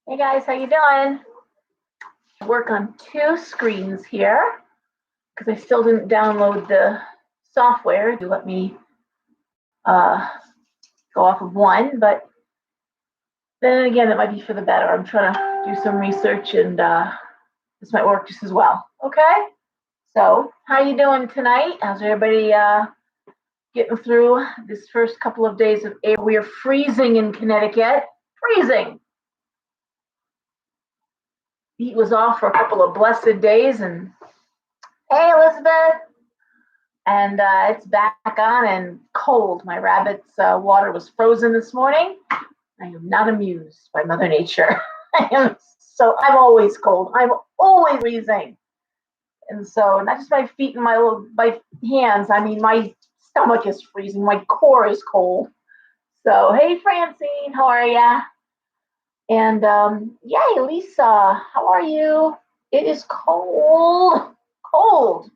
Hey guys, how you doing? I work on two screens here because I still didn't download the software to let me go off of one, but then again, it might be for the better. I'm trying to do some research and this might work just as well. Okay? So, how you doing tonight? How's everybody getting through this first couple of days of April? We are freezing in Connecticut. Freezing. Heat was off for a couple of blessed days, and hey, Elizabeth. And it's back on and cold. My rabbit's water was frozen this morning. I am not amused by Mother Nature. I'm always cold. I'm always freezing. And so not just my feet and my hands. I mean, my stomach is freezing. My core is cold. So hey, Francine, how are ya? And yay, Lisa, how are you? It is cold. Cold.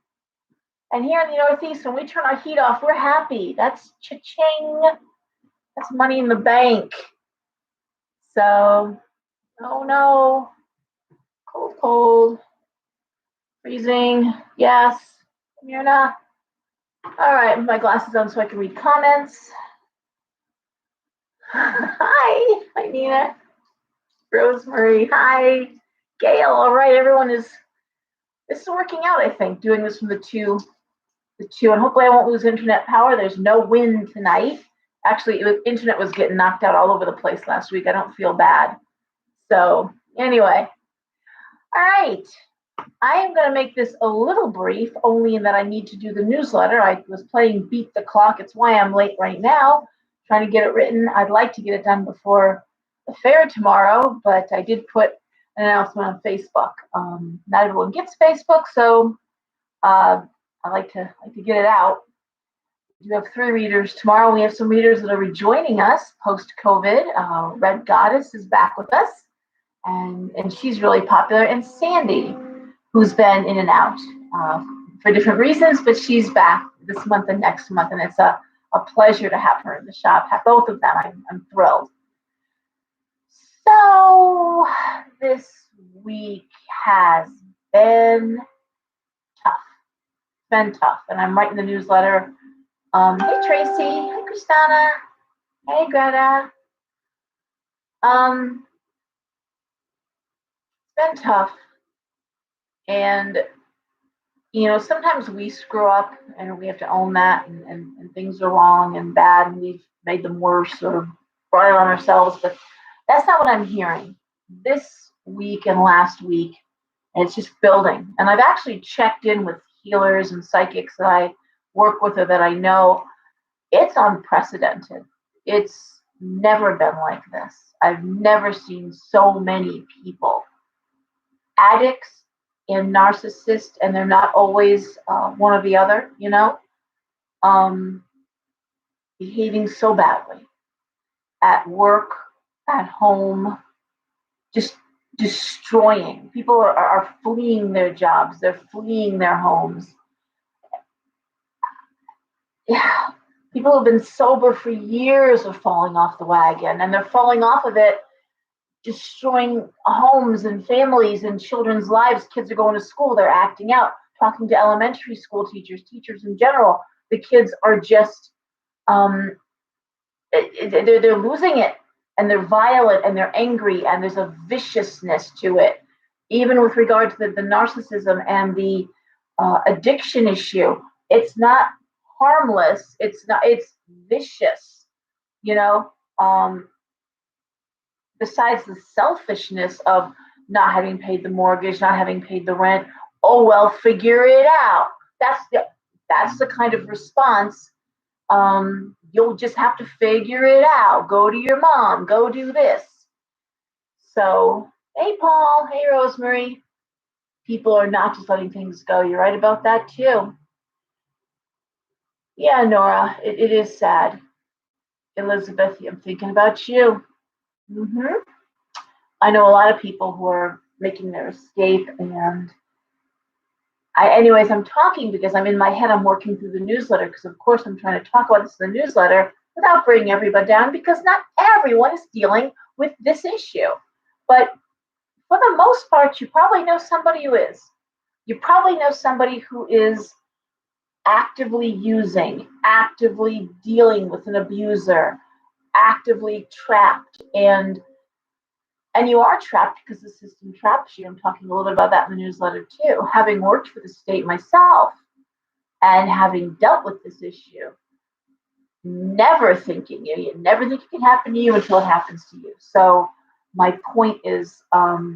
And here in the Northeast, when we turn our heat off, we're happy. That's cha-ching. That's money in the bank. So, oh no. Cold, cold. Freezing. Yes. Mirna. All right, my glasses on so I can read comments. Hi. Hi, Nina. Rosemary. Hi. Gail. All right, this is working out, I think, doing this from the two, and hopefully I won't lose internet power. There's no wind tonight. Actually, internet was getting knocked out all over the place last week. I don't feel bad. So anyway, all right. I am going to make this a little brief, only in that I need to do the newsletter. I was playing Beat the Clock. It's why I'm late right now, trying to get it written. I'd like to get it done before the fair tomorrow, but I did put an announcement on Facebook. Not everyone gets Facebook, so I like to get it out. We do have 3 readers tomorrow. We have some readers that are rejoining us post-COVID. Red Goddess is back with us, and she's really popular. And Sandy, who's been in and out for different reasons, but she's back this month and next month, and it's a pleasure to have her in the shop. Have both of them. I'm thrilled. So this week has been tough. And I'm writing the newsletter. Hey Tracy, hey Christina, hey Greta. It's been tough. And sometimes we screw up and we have to own that, and things are wrong and bad and we've made them worse or brought it on ourselves, but that's not what I'm hearing this week and last week. And it's just building. And I've actually checked in with healers and psychics that I work with or that I know. It's unprecedented. It's never been like this. I've never seen so many people, addicts and narcissists, and they're not always one or the other, behaving so badly at work, at home, just destroying. People are fleeing their jobs. They're fleeing their homes. Yeah. People who've been sober for years are falling off the wagon, and they're falling off of it, destroying homes and families and children's lives. Kids are going to school. They're acting out, talking to elementary school teachers in general. The kids are just, they're losing it, and they're violent and they're angry, and there's a viciousness to it. Even with regard to the narcissism and the addiction issue, it's not harmless. It's vicious, besides the selfishness of not having paid the mortgage, not having paid the rent. Oh, well, figure it out. That's the kind of response. You'll just have to figure it out. Go to your mom, go do this. So, hey, Paul, hey, Rosemary. People are not just letting things go. You're right about that too. Yeah, Nora, it is sad. Elizabeth, I'm thinking about you. I know a lot of people who are making their escape, and I'm talking because I'm in my head, I'm working through the newsletter, because of course I'm trying to talk about this in the newsletter without bringing everybody down, because not everyone is dealing with this issue. But for the most part, you probably know somebody who is. You probably know somebody who is actively using, actively dealing with an abuser, actively trapped, and you are trapped because the system traps you. I'm talking a little bit about that in the newsletter too. Having worked for the state myself and having dealt with this issue, never thinking, you never think it can happen to you until it happens to you. So my point is, how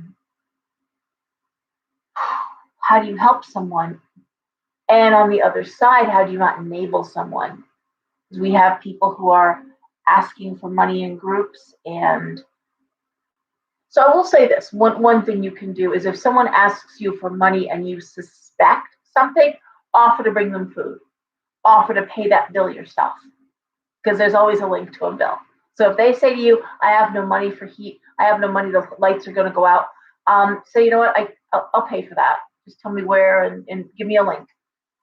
do you help someone? And on the other side, how do you not enable someone? Because we have people who are asking for money in groups. And so I will say this, one thing you can do is if someone asks you for money and you suspect something, offer to bring them food, offer to pay that bill yourself, because there's always a link to a bill. So if they say to you, I have no money for heat, I have no money, the lights are going to go out, so you know what, I'll pay for that. Just tell me where and give me a link.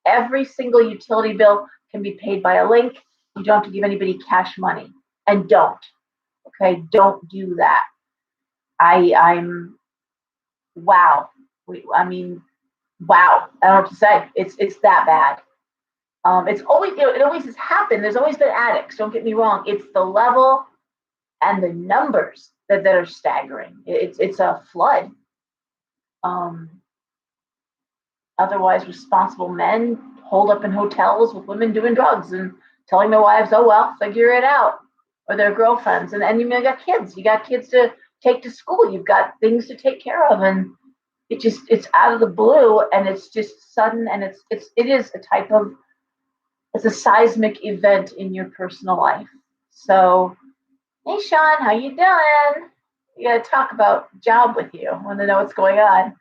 Every single utility bill can be paid by a link. You don't have to give anybody cash money. And don't. Okay, don't do that. I'm wow. I mean, wow. I don't know what to say. It's that bad. It's always, it always has happened. There's always been addicts. Don't get me wrong. It's the level and the numbers that are staggering. It's a flood. Otherwise, responsible men holed up in hotels with women doing drugs and telling their wives, "Oh well, figure it out," or their girlfriends. And you got kids. You got kids to take to school. You've got things to take care of, and it's out of the blue, and it's just sudden, and it is a type of, it's a seismic event in your personal life. So, hey Sean, how you doing? We got to talk about job with you. I want to know what's going on.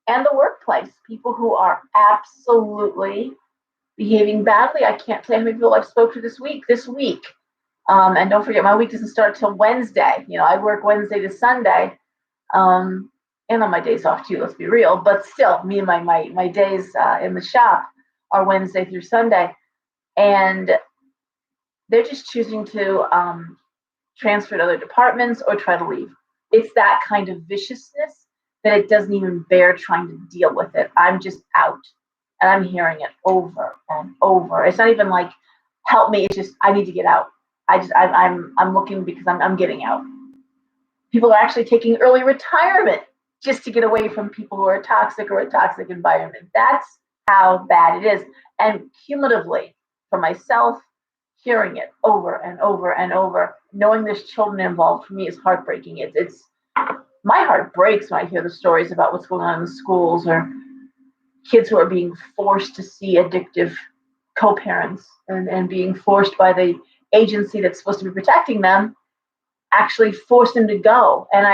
And the workplace, people who are absolutely behaving badly. I can't tell you how many people I've spoke to this week. And don't forget, my week doesn't start till Wednesday. I work Wednesday to Sunday, and on my days off too, let's be real. But still, me and my days in the shop are Wednesday through Sunday. And they're just choosing to transfer to other departments or try to leave. It's that kind of viciousness that it doesn't even bear trying to deal with it. I'm just out, and I'm hearing it over and over. It's not even like, help me. It's just, I need to get out. I'm looking because I'm getting out. People are actually taking early retirement just to get away from people who are toxic or a toxic environment. That's how bad it is. And cumulatively, for myself, hearing it over and over and over, knowing there's children involved, for me is heartbreaking. It's my heart breaks when I hear the stories about what's going on in the schools, or kids who are being forced to see addictive co-parents and being forced by the agency that's supposed to be protecting them, actually force them to go. And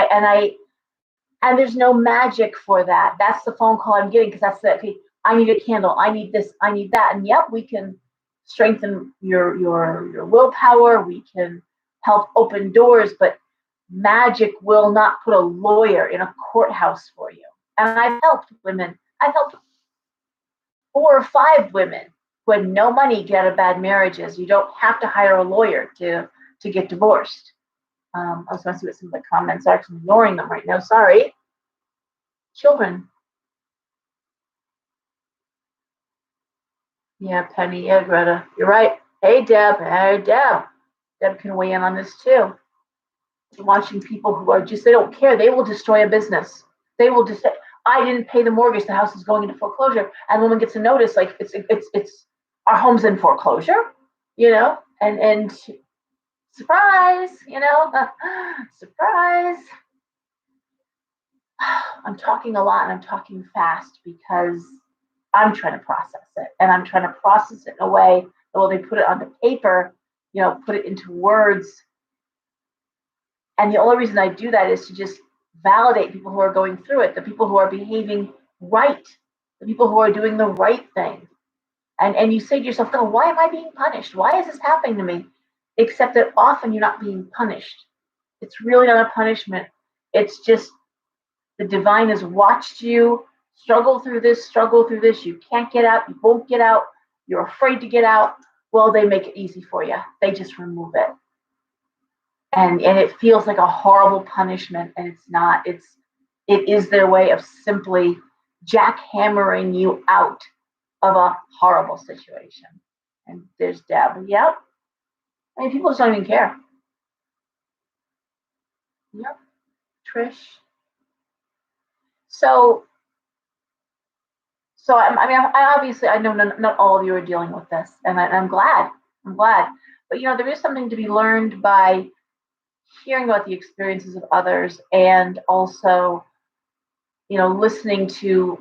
there's no magic for that. That's the phone call I'm getting, because that's the, okay, I need a candle, I need this, I need that. And yep, we can strengthen your willpower, we can help open doors, but magic will not put a lawyer in a courthouse for you. And I've helped 4 or 5 women who had no money get out of bad marriages. You don't have to hire a lawyer to get divorced. I was going to see what some of the comments are. I'm ignoring them right now. Sorry. Children. Yeah, Penny. Yeah, Greta. You're right. Hey, Deb. Hey, Deb. Deb can weigh in on this too. Watching people who are just, they don't care. They will destroy a business. They will just say, I didn't pay the mortgage, the house is going into foreclosure. And the woman gets a notice like, it's our home's in foreclosure, and surprise, surprise. I'm talking a lot and I'm talking fast because I'm trying to process it, and I'm trying to process it in a way that when they put it on the paper, put it into words. And the only reason I do that is to just validate people who are going through it, the people who are behaving right, the people who are doing the right thing. And you say to yourself, oh, why am I being punished? Why is this happening to me? Except that often you're not being punished. It's really not a punishment. It's just the divine has watched you struggle through this. You can't get out. You won't get out. You're afraid to get out. Well, they make it easy for you. They just remove it. and it feels like a horrible punishment, and it's not. It is their way of simply jackhammering you out of a horrible situation. And there's Deb. Yep. I mean, people just don't even care. Yep. Trish. So I mean, I obviously, I know not all of you are dealing with this, and I'm glad. I'm glad. But there is something to be learned by hearing about the experiences of others, and also, listening to.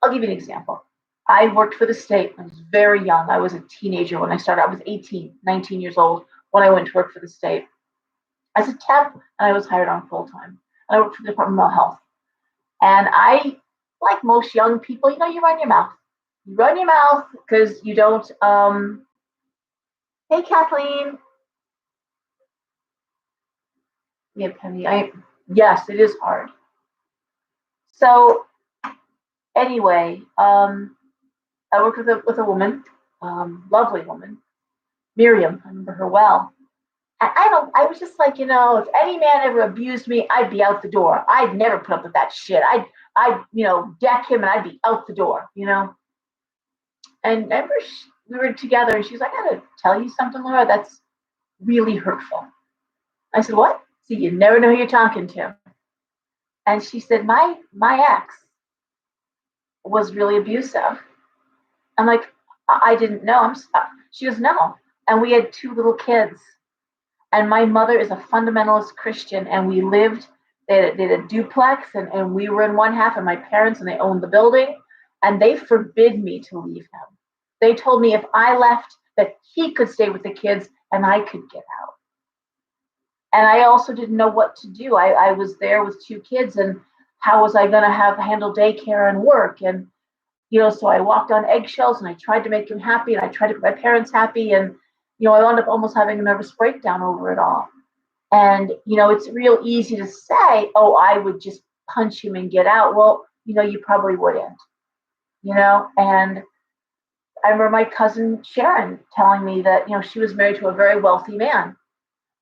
I'll give you an example. I worked for the state. I was very young. I was a teenager when I started. I was 18, 19 years old when I went to work for the state as a temp, and I was hired on full time. I worked for the Department of Health. And I, like most young people, you run your mouth. You run your mouth because you don't. Hey, Kathleen. Yeah, Penny. Yes, it is hard. So anyway, I worked with a woman, lovely woman, Miriam. I remember her well. And I was just like, if any man ever abused me, I'd be out the door. I'd never put up with that shit. I'd deck him and I'd be out the door, And I remember we were together and she's like, I gotta tell you something, Laura, that's really hurtful. I said, what? See, you never know who you're talking to. And she said, my ex was really abusive. I'm like, I didn't know. She goes, no. And we had 2 little kids. And my mother is a fundamentalist Christian, and we lived, they had a duplex, and we were in one half, and my parents, and they owned the building, and they forbid me to leave him. They told me if I left, that he could stay with the kids, and I could get out. And I also didn't know what to do. I was there with 2 kids, and how was I going to handle daycare and work? And, so I walked on eggshells, and I tried to make him happy, and I tried to make my parents happy, and I wound up almost having a nervous breakdown over it all. And, it's real easy to say, oh, I would just punch him and get out. Well, you probably wouldn't, and I remember my cousin Sharon telling me that, she was married to a very wealthy man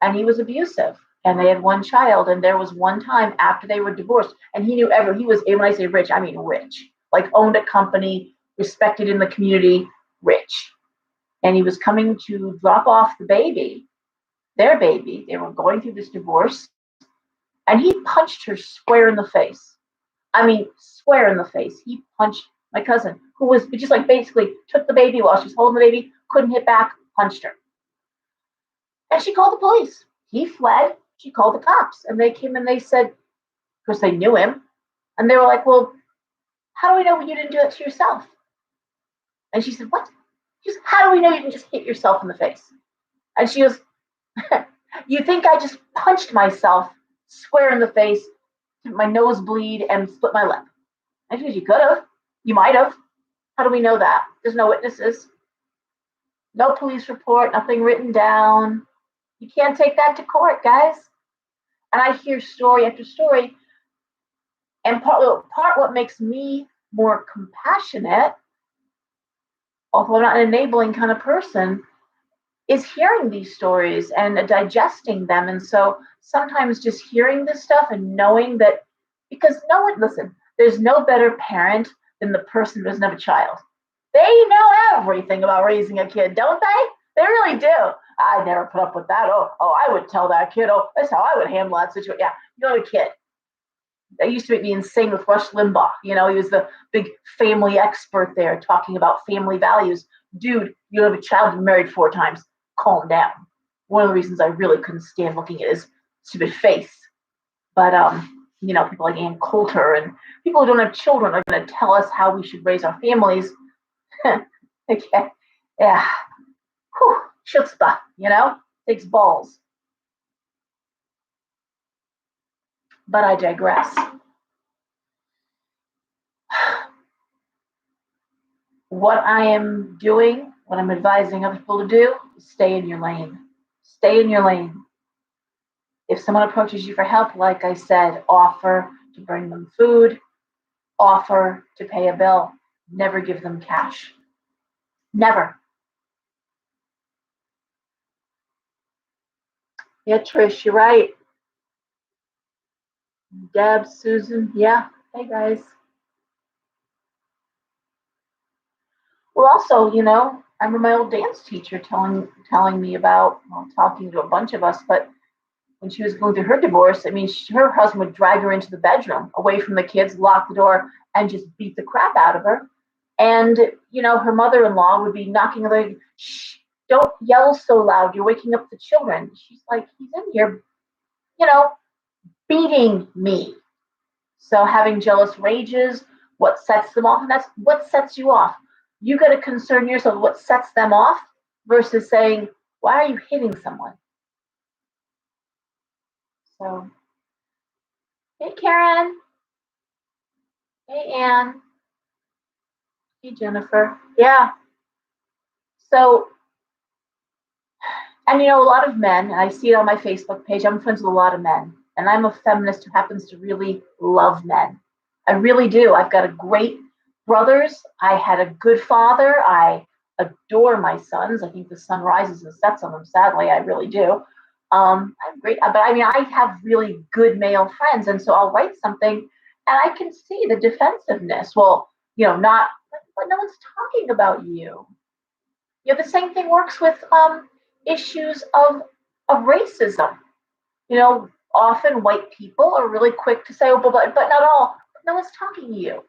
and he was abusive and they had 1 child. And there was one time after they were divorced and he was, when I say rich, I mean rich, like owned a company, respected in the community, rich. And he was coming to drop off their baby. They were going through this divorce. And he punched her square in the face. I mean, square in the face. He punched my cousin, who was just like basically took the baby while she was holding the baby, couldn't hit back, punched her. And she called the police. He fled. She called the cops. And they came and they said, of course, they knew him. And they were like, well, how do we know you didn't do it to yourself? And she said, what? She said, how do we know you didn't just hit yourself in the face? And she goes, you think I just punched myself square in the face, my nose bleed, and split my lip? And she goes, you could have. You might have. How do we know that? There's no witnesses. No police report, nothing written down. You can't take that to court, guys. And I hear story after story. And part what makes me more compassionate, although I'm not an enabling kind of person, is hearing these stories and digesting them. And so sometimes just hearing this stuff and knowing that, because listen, there's no better parent than the person who doesn't have a child. They know everything about raising a kid, don't they? They really do. I never put up with that. Oh, I would tell that kid, oh, that's how I would handle that situation. Yeah, you have a kid. That used to make me insane with Rush Limbaugh. He was the big family expert there talking about family values. Dude, you have a child and married 4 times. Calm down. One of the reasons I really couldn't stand looking at his stupid face. But, people like Ann Coulter and people who don't have children are going to tell us how we should raise our families. Okay. Yeah. Whew. Chutzpah, takes balls. But I digress. What I am doing, what I'm advising other people to do, is stay in your lane. Stay in your lane. If someone approaches you for help, like I said, offer to bring them food, offer to pay a bill. Never give them cash. Never. Yeah, Trish, you're right. Deb, Susan, yeah. Hey guys. Well, also, I remember my old dance teacher telling me about, well, talking to a bunch of us, but when she was going through her divorce, I mean, her husband would drag her into the bedroom, away from the kids, lock the door, and just beat the crap out of her. And her mother-in-law would be knocking on the, shh, don't yell so loud, you're waking up the children. She's like, he's in here, you know, beating me. So having jealous rages, what sets them off, and that's what sets you off. You got to concern yourself with what sets them off versus saying, why are you hitting someone? So, hey Karen, hey Anne, hey Jennifer. Yeah. So, and a lot of men, and I see it on my Facebook page, I'm friends with a lot of men, and I'm a feminist who happens to really love men. I really do. I've got a great brothers. I had a good father. I adore my sons. I think the sun rises and sets on them. Sadly, I really do. I'm great, but I mean, I have really good male friends, and so I'll write something, and I can see the defensiveness. Well, not, but no one's talking about you. The same thing works with issues of racism. Often white people are really quick to say, oh, but not all. But no one's talking to you.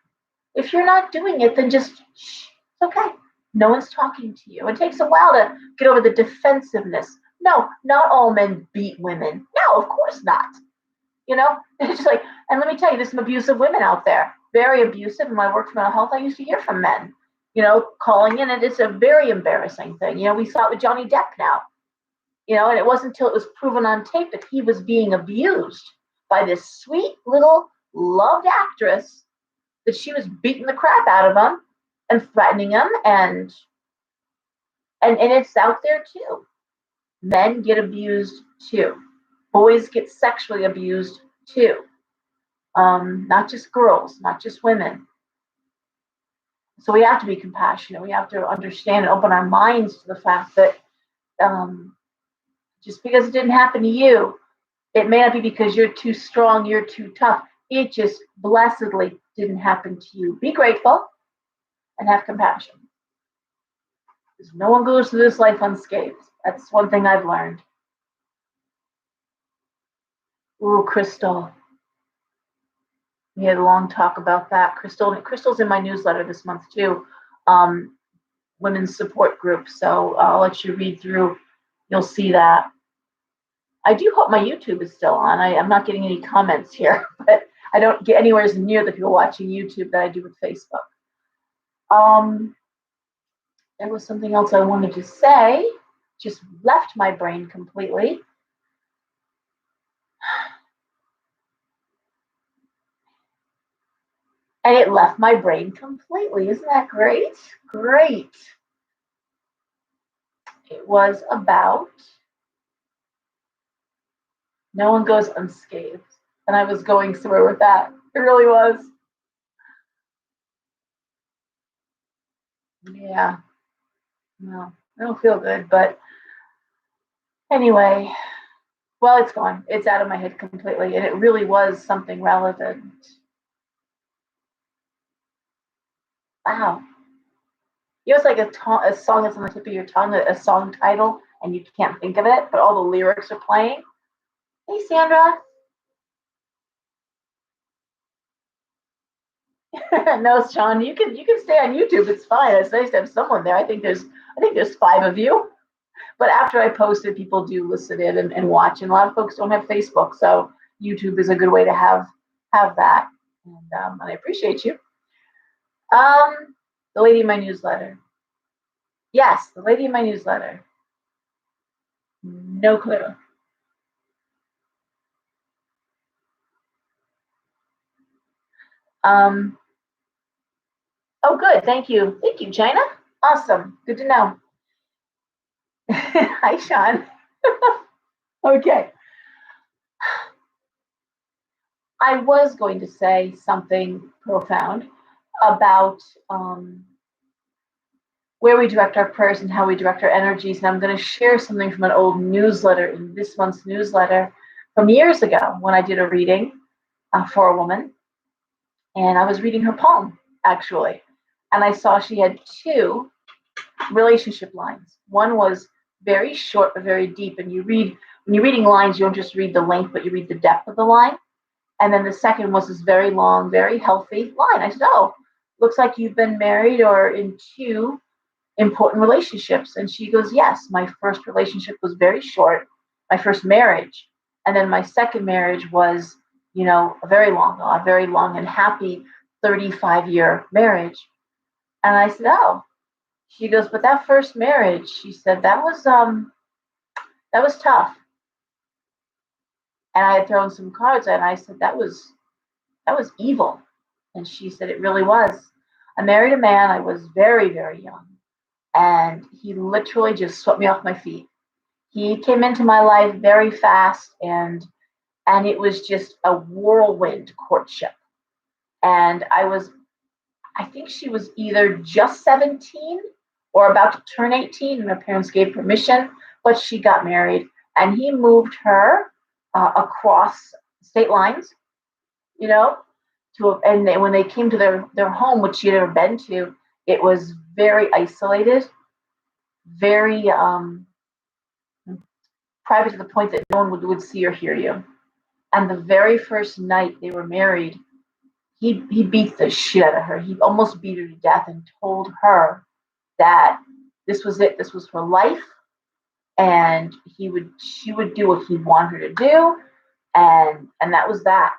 If you're not doing it, then just shh, it's okay. No one's talking to you. It takes a while to get over the defensiveness. No, not all men beat women. No, of course not. It's just like, and let me tell you, there's some abusive women out there, very abusive. And when I worked for mental health, I used to hear from men, calling in, and it's a very embarrassing thing. We saw it with Johnny Depp now, and it wasn't until it was proven on tape that he was being abused by this sweet little loved actress, that she was beating the crap out of him and threatening him, and it's out there too. Men get abused too. Boys get sexually abused too. Not just girls, not just women. So we have to be compassionate. We have to understand and open our minds to the fact that just because it didn't happen to you, it may not be because you're too strong, you're too tough. It just blessedly didn't happen to you. Be grateful and have compassion. Because no one goes through this life unscathed. That's one thing I've learned. Ooh, Crystal. We had a long talk about that. Crystal's in my newsletter this month too. Women's support group. So I'll let you read through. You'll see that. I do hope my YouTube is still on. I'm not getting any comments here, but I don't get anywhere near the people watching YouTube that I do with Facebook. There was something else I wanted to say, just left my brain completely. And it left my brain completely. Isn't that great? Great. It was about no one goes unscathed. And I was going through with that. It really was. Yeah. No, I don't feel good. But anyway, well, it's gone. It's out of my head completely. And it really was something relevant. Wow. It's like a song that's on the tip of your tongue, a song title, and you can't think of it, but all the lyrics are playing. Hey, Sandra. No, Sean, you can stay on YouTube. It's fine. It's nice to have someone there. I think there's 5 of you. But after I post it, people do listen in and watch. And a lot of folks don't have Facebook, so YouTube is a good way to have that. And I appreciate you. The lady in my newsletter. Yes, the lady in my newsletter. No clue. Um, oh, good. Thank you. Thank you, China. Awesome. Good to know. Hi, Sean. Okay. I was going to say something profound about where we direct our prayers and how we direct our energies. And I'm going to share something from an old newsletter in this month's newsletter from years ago when I did a reading for a woman. And I was reading her poem, actually. And I saw she had two relationship lines. One was very short but very deep. And when you're reading lines, you don't just read the length, but you read the depth of the line. And then the second was this very long, very healthy line. I said, oh, looks like you've been married or in two important relationships. And she goes, yes, my first relationship was very short, my first marriage. And then my second marriage was, a very long and happy 35-year marriage. And I said, oh. She goes, but that first marriage, she said, that was tough. And I had thrown some cards and I said, that was evil. And she said, it really was. I married a man, I was very, very young. And he literally just swept me off my feet. He came into my life very fast, and it was just a whirlwind courtship. And I think she was either just 17 or about to turn 18, and her parents gave permission, but she got married. And he moved her across state lines, and when they came to their home, which she had never been to, it was very isolated, very private to the point that no one would see or hear you. And the very first night they were married, he beat the shit out of her. He almost beat her to death and told her that this was it. This was her life, and she would do what he wanted her to do, and that was that.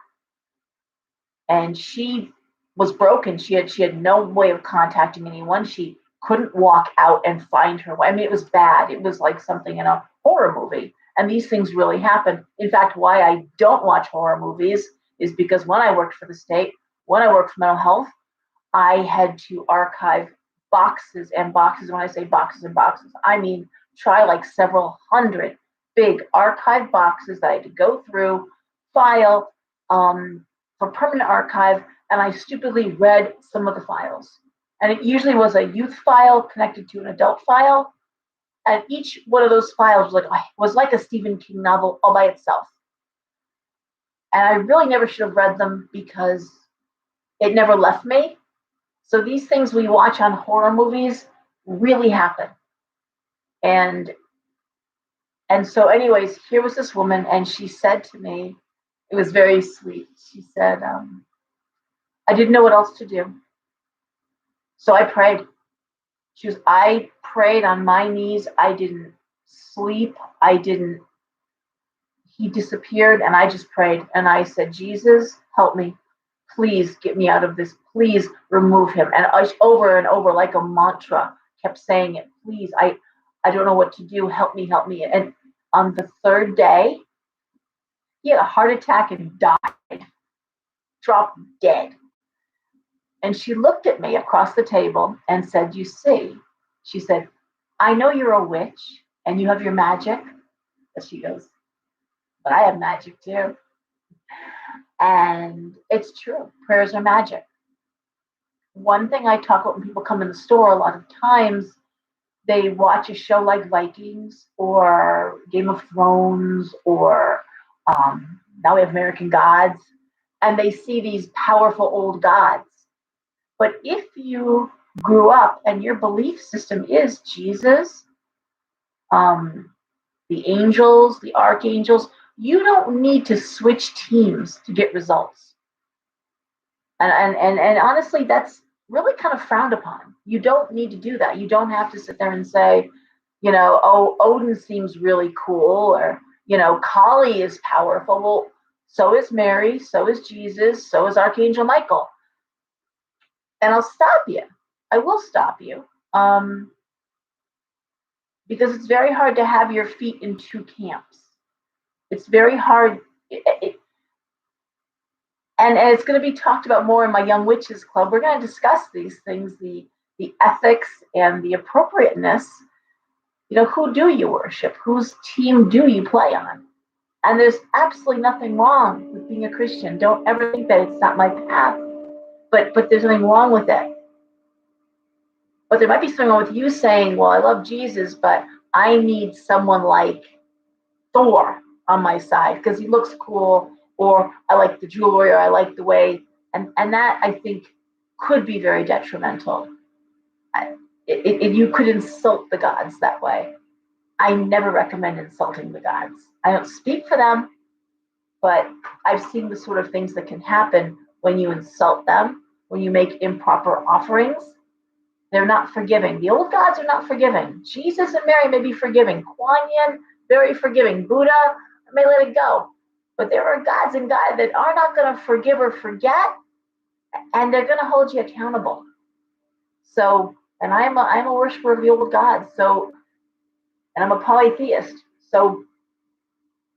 And she was broken. She had no way of contacting anyone. She couldn't walk out and find her way. I mean, it was bad. It was like something in a horror movie. And these things really happen. In fact, why I don't watch horror movies is because when I worked for the state, when I worked for mental health, I had to archive boxes and boxes. When I say boxes and boxes, I mean try like several hundred big archive boxes that I had to go through, file for permanent archive, and I stupidly read some of the files. And it usually was a youth file connected to an adult file. And each one of those files was like a Stephen King novel all by itself. And I really never should have read them because it never left me. So these things we watch on horror movies really happen. And so anyways, here was this woman, and she said to me, it was very sweet. She said, I didn't know what else to do. So I prayed. I prayed on my knees. I didn't sleep. He disappeared, and I just prayed. And I said, Jesus, help me. Please get me out of this. Please remove him. And I, over and over, like a mantra, kept saying it. Please, I don't know what to do. Help me, help me. And on the third day, he had a heart attack and died, dropped dead. And she looked at me across the table and said, you see, she said, I know you're a witch and you have your magic. But she goes, but I have magic too. And it's true. Prayers are magic. One thing I talk about when people come in the store, a lot of times they watch a show like Vikings or Game of Thrones or now we have American Gods, and they see these powerful old gods. But if you grew up and your belief system is Jesus, the angels, the archangels, you don't need to switch teams to get results. And honestly, that's really kind of frowned upon. You don't need to do that. You don't have to sit there and say, oh, Odin seems really cool, or, Kali is powerful. Well, so is Mary, so is Jesus, so is Archangel Michael. And I'll stop you. I will stop you. Because it's very hard to have your feet in two camps. It's very hard. And it's going to be talked about more in my Young Witches Club. We're going to discuss these things, the ethics and the appropriateness. Who do you worship? Whose team do you play on? And there's absolutely nothing wrong with being a Christian. Don't ever think that it's not my path. But there's nothing wrong with it. But there might be something wrong with you saying, well, I love Jesus, but I need someone like Thor on my side because he looks cool, or I like the jewelry, or I like the way, and that I think could be very detrimental. You could insult the gods that way. I never recommend insulting the gods. I don't speak for them, but I've seen the sort of things that can happen when you insult them, when you make improper offerings. They're not forgiving. The old gods are not forgiving. Jesus and Mary may be forgiving. Kuan Yin, very forgiving. Buddha, I may let it go. But there are gods and gods that are not going to forgive or forget, and they're going to hold you accountable. So, and I'm a worshiper of the old gods. So, and I'm a polytheist. So,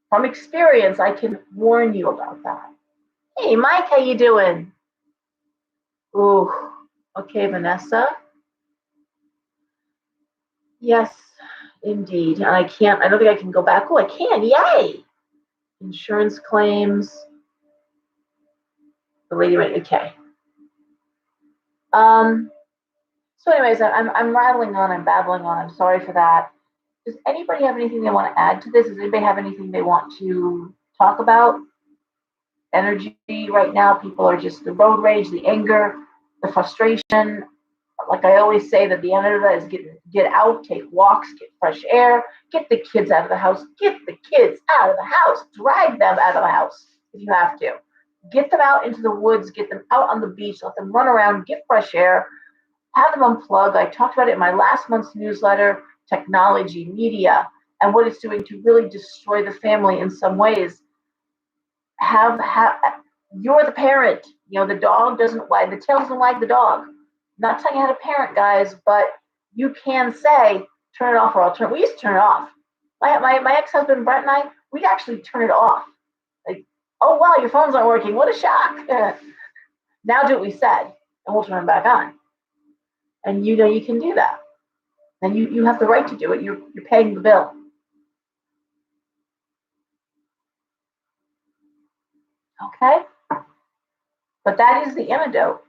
from experience, I can warn you about that. Hey, Mike, how you doing? Ooh, okay, Vanessa. Yes, indeed. And I don't think I can go back. Oh, I can. Yay. Insurance claims. The lady went, okay. So anyways, I'm rattling on, I'm babbling on. I'm sorry for that. Does anybody have anything they want to add to this? Does anybody have anything they want to talk about? Energy right now, people are just the road rage, the anger, the frustration. Like I always say, that the end of it is get out, take walks, get fresh air, get the kids out of the house, get the kids out of the house, drag them out of the house if you have to. Get them out into the woods, get them out on the beach, let them run around, get fresh air, have them unplug. I talked about it in my last month's newsletter, technology, media, and what it's doing to really destroy the family in some ways. You're the parent. The dog doesn't wag, the tail doesn't wag the dog. Not telling you how to parent, guys, but you can say, turn it off, or I'll turn. We used to turn it off. My ex-husband Brett and I, we'd actually turn it off. Like, oh wow, your phone's not working. What a shock! Now do what we said, and we'll turn it back on. And you can do that. And you have the right to do it. You're paying the bill. Okay? But that is the antidote.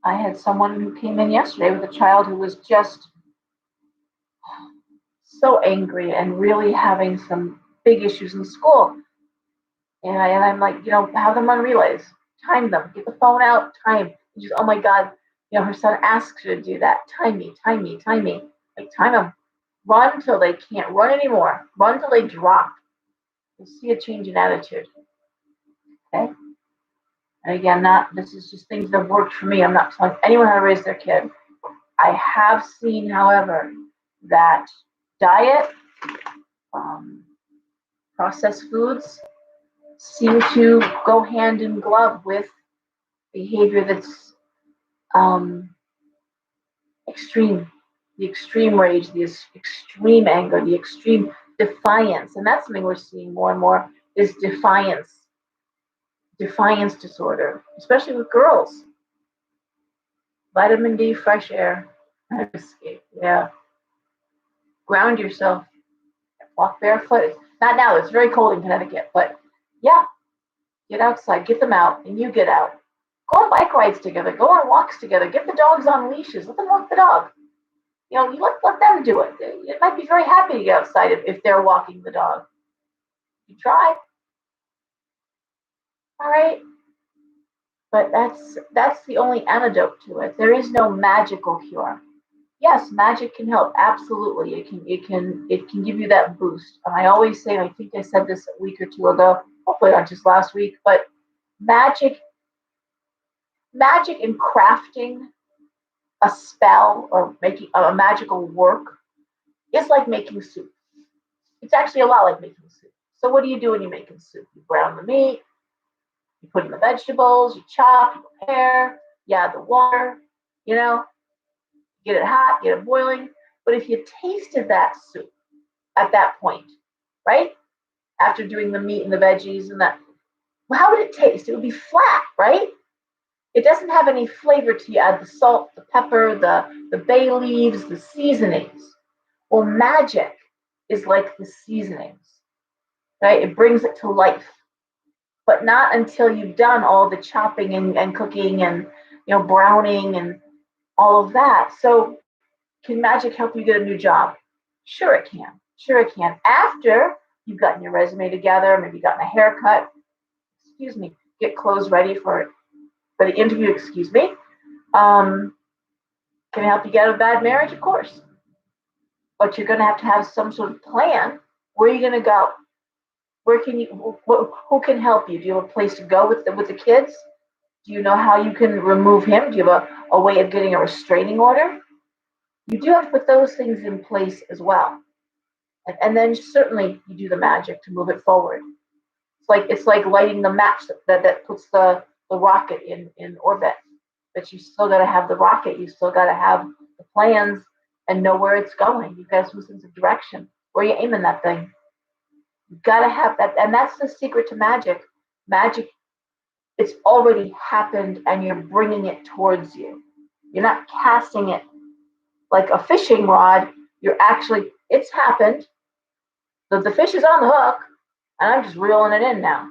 I had someone who came in yesterday with a child who was just so angry and really having some big issues in school. And I'm like, have them on relays, time them, get the phone out, time. And just, oh my God, her son asks her to do that. Time me. Like, time them. Run till they can't run anymore. Run till they drop. You'll see a change in attitude. Okay? And again, this is just things that have worked for me. I'm not telling anyone how to raise their kid. I have seen, however, that diet, processed foods seem to go hand in glove with behavior that's extreme. The extreme rage, the extreme anger, the extreme defiance. And that's something we're seeing more and more, is defiance disorder, especially with girls. Vitamin D, fresh air, escape. Yeah. Ground yourself. Walk barefoot. Not now, it's very cold in Connecticut, but yeah, get outside, get them out, and you get out. Go on bike rides together, go on walks together, get the dogs on leashes, let them walk the dog. You let them do it. They might be very happy to get outside if they're walking the dog. You try. All right. But that's the only antidote to it. There is no magical cure. Yes, magic can help. Absolutely. It can give you that boost. And I always say, and I think I said this a week or two ago, hopefully not just last week, but magic in crafting a spell or making a magical work is like making soup. It's actually a lot like making soup. So what do you do when you're making soup? You brown the meat, you put in the vegetables, you chop, you prepare, you add the water, get it hot, get it boiling. But if you tasted that soup at that point, right? After doing the meat and the veggies and that, well, how would it taste? It would be flat, right? It doesn't have any flavor to you. Add the salt, the pepper, the bay leaves, the seasonings. Well, magic is like the seasonings, right? It brings it to life. But not until you've done all the chopping and cooking and browning and all of that. So Can magic help you get a new job? Sure it can. Sure it can. After you've gotten your resume together, maybe gotten a haircut, get clothes ready for the interview, Can it help you get out of a bad marriage? Of course. But you're going to have some sort of plan. Where are you going to go? Where can you? Who can help you? Do you have a place to go with the kids? Do you know how you can remove him? Do you have a way of getting a restraining order? You do have to put those things in place as well. And then certainly you do the magic to move it forward. It's like lighting the match that puts the rocket in orbit. But you still got to have the rocket. You still got to have the plans and know where it's going. You've got some sense of direction. Where are you aiming that thing? You've got to have that. And that's the secret to magic. Magic, it's already happened and you're bringing it towards you. You're not casting it like a fishing rod. It's happened. The fish is on the hook and I'm just reeling it in now.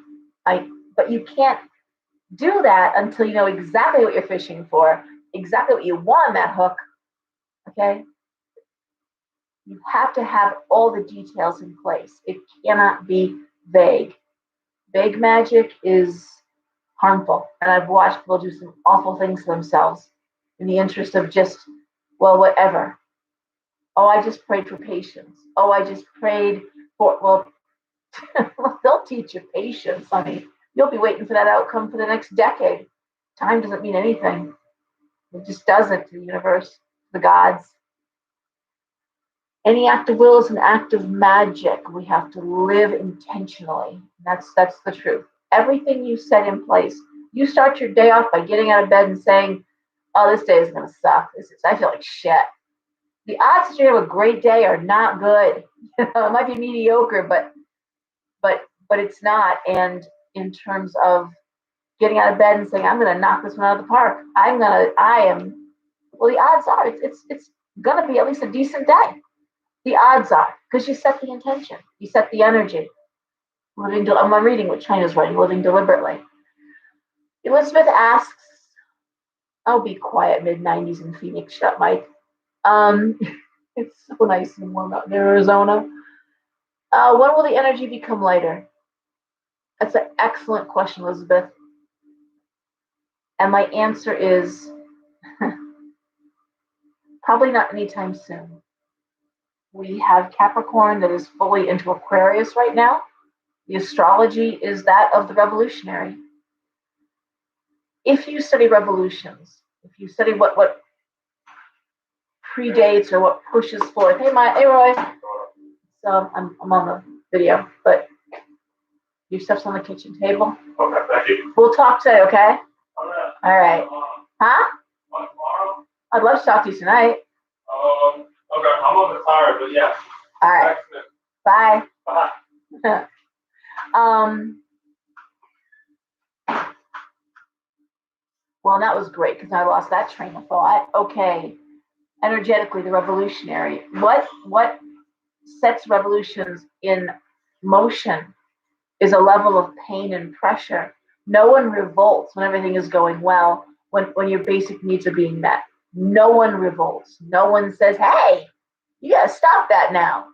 But you can't do that until you know exactly what you're fishing for, exactly what you want on that hook. Okay? You have to have all the details in place. It cannot be vague. Vague magic is harmful. And I've watched people do some awful things to themselves in the interest of just, well, whatever. Oh, I just prayed for patience. Oh, I just prayed for, well, they'll teach you patience, honey. You'll be waiting for that outcome for the next decade. Time doesn't mean anything. It just doesn't to the universe, the gods. Any act of will is an act of magic. We have to live intentionally. That's the truth. Everything you set in place. You start your day off by getting out of bed and saying, "Oh, this day is going to suck. I feel like shit." The odds that you have a great day are not good. It might be mediocre, but it's not. And in terms of getting out of bed and saying, "I'm going to knock this one out of the park," well, the odds are it's going to be at least a decent day. The odds are, because you set the intention, you set the energy. I'm reading what China's writing, living deliberately. Elizabeth asks, "I'll be quiet, mid-90s in Phoenix." Shut, Mike. It's so nice and warm out in Arizona. When will the energy become lighter? That's an excellent question, Elizabeth. And my answer is probably not anytime soon. We have Capricorn that is fully into Aquarius right now. The astrology is that of the revolutionary. If you study revolutions, if you study what predates or what pushes forth, hey Roy, so I'm on the video, but your stuff's on the kitchen table. Okay, thank you. We'll talk today, okay? All right. Huh? I'd love to talk to you tonight. Okay, I'm a little tired, but yeah. All right. Bye. Bye. Well, that was great because I lost that train of thought. Okay. Energetically, the revolutionary. What sets revolutions in motion is a level of pain and pressure. No one revolts when everything is going well, when your basic needs are being met. No one revolts. No one says, "Hey, you gotta stop that now."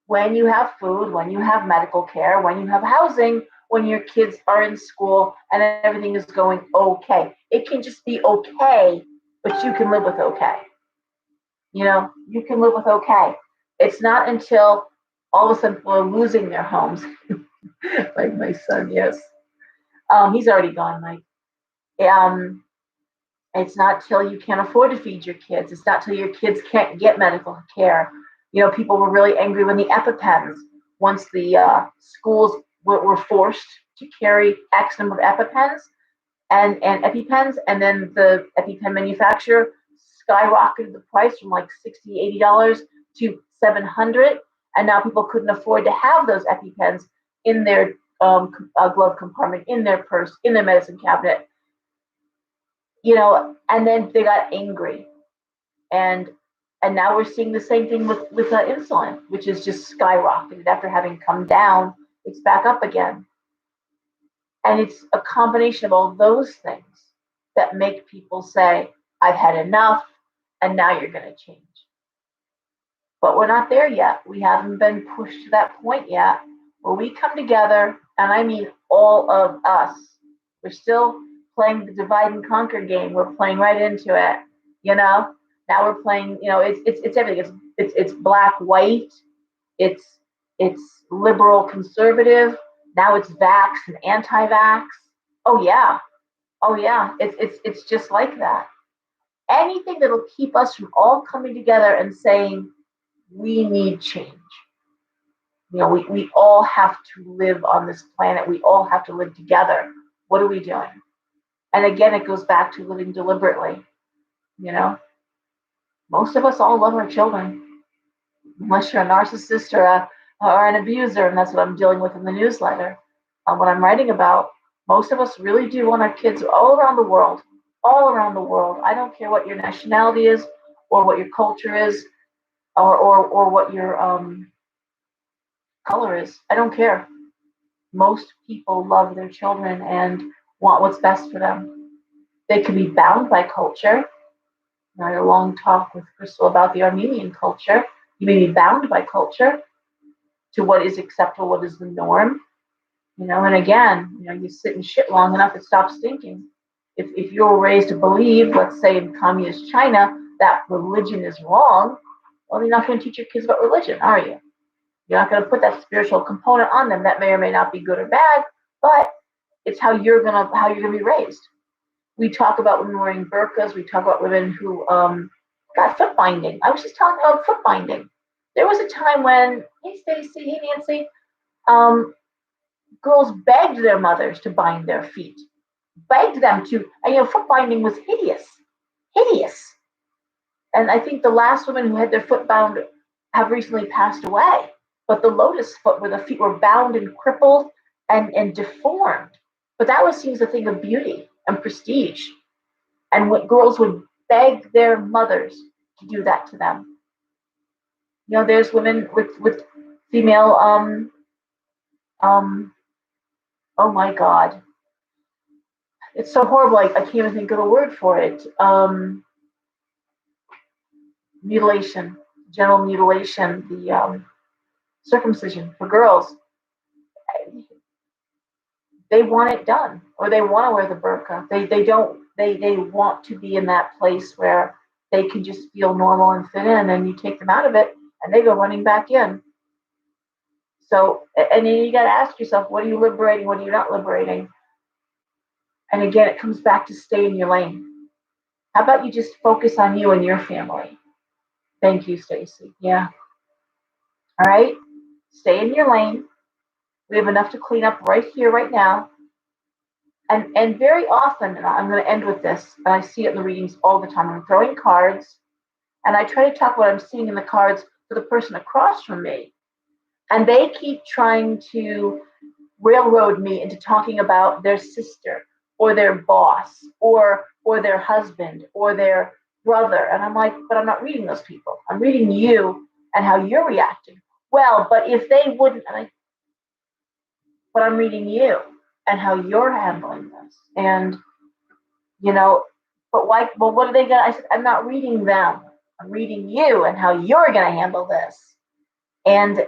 When you have food, when you have medical care, when you have housing, when your kids are in school and everything is going okay. It can just be okay, but you can live with okay. You can live with okay. It's not until all of a sudden people are losing their homes. Like my son, yes. He's already gone, Mike. It's not till you can't afford to feed your kids. It's not till your kids can't get medical care. People were really angry when the EpiPens, once the schools were forced to carry X number of EpiPens and EpiPens, and then the EpiPen manufacturer skyrocketed the price from like $60, $80 to $700, and now people couldn't afford to have those EpiPens in their glove compartment, in their purse, in their medicine cabinet. And then they got angry, and now we're seeing the same thing with insulin, which is just skyrocketed after having come down. It's back up again, and it's a combination of all those things that make people say, "I've had enough," and now you're going to change. But we're not there yet. We haven't been pushed to that point yet where we come together, and I mean all of us. We're still playing the divide and conquer game. We're playing right into it, you know. Now we're playing, it's everything. It's black, white. It's liberal, conservative. Now it's vax and anti-vax. Oh yeah, oh yeah. It's just like that. Anything that'll keep us from all coming together and saying we need change. We all have to live on this planet. We all have to live together. What are we doing? And again, it goes back to living deliberately. Most of us all love our children, unless you're a narcissist or an abuser, and that's what I'm dealing with in the newsletter. What I'm writing about, most of us really do want our kids all around the world, all around the world. I don't care what your nationality is, or what your culture is, or what your color is. I don't care. Most people love their children and want what's best for them. They can be bound by culture. I had a long talk with Crystal about the Armenian culture. You may be bound by culture to what is acceptable, what is the norm. And again, you sit in shit long enough, it stops stinking. If you're raised to believe, let's say in communist China, that religion is wrong, well, you're not going to teach your kids about religion, are you? You're not going to put that spiritual component on them. That may or may not be good or bad, but it's how you're gonna be raised. We talk about women wearing burqas. We talk about women who got foot binding. I was just talking about foot binding. There was a time when, hey Stacy, hey Nancy, girls begged their mothers to bind their feet, begged them to. And, foot binding was hideous, hideous. And I think the last women who had their foot bound have recently passed away. But the lotus foot, where the feet were bound and crippled and deformed, but that was seen as a thing of beauty and prestige. And what girls would beg their mothers to do that to them. There's women with female oh my God, it's so horrible. I can't even think of a word for it. Mutilation, genital mutilation, the circumcision for girls. They want it done, or they want to wear the burqa. They want to be in that place where they can just feel normal and fit in, and you take them out of it and they go running back in. So, and then you got to ask yourself, what are you liberating? What are you not liberating? And again, it comes back to stay in your lane. How about you just focus on you and your family? Thank you, Stacy. Yeah. All right. Stay in your lane. We have enough to clean up right here, right now. And very often, and I'm going to end with this, and I see it in the readings all the time. I'm throwing cards, and I try to talk what I'm seeing in the cards to the person across from me. And they keep trying to railroad me into talking about their sister or their boss or their husband or their brother. And I'm like, but I'm not reading those people. I'm reading you and how you're reacting. Well, but if they wouldn't, but I'm reading you and how you're handling this. And, but why, well, what are they going to, I said, I'm not reading them. I'm reading you and how you're going to handle this. And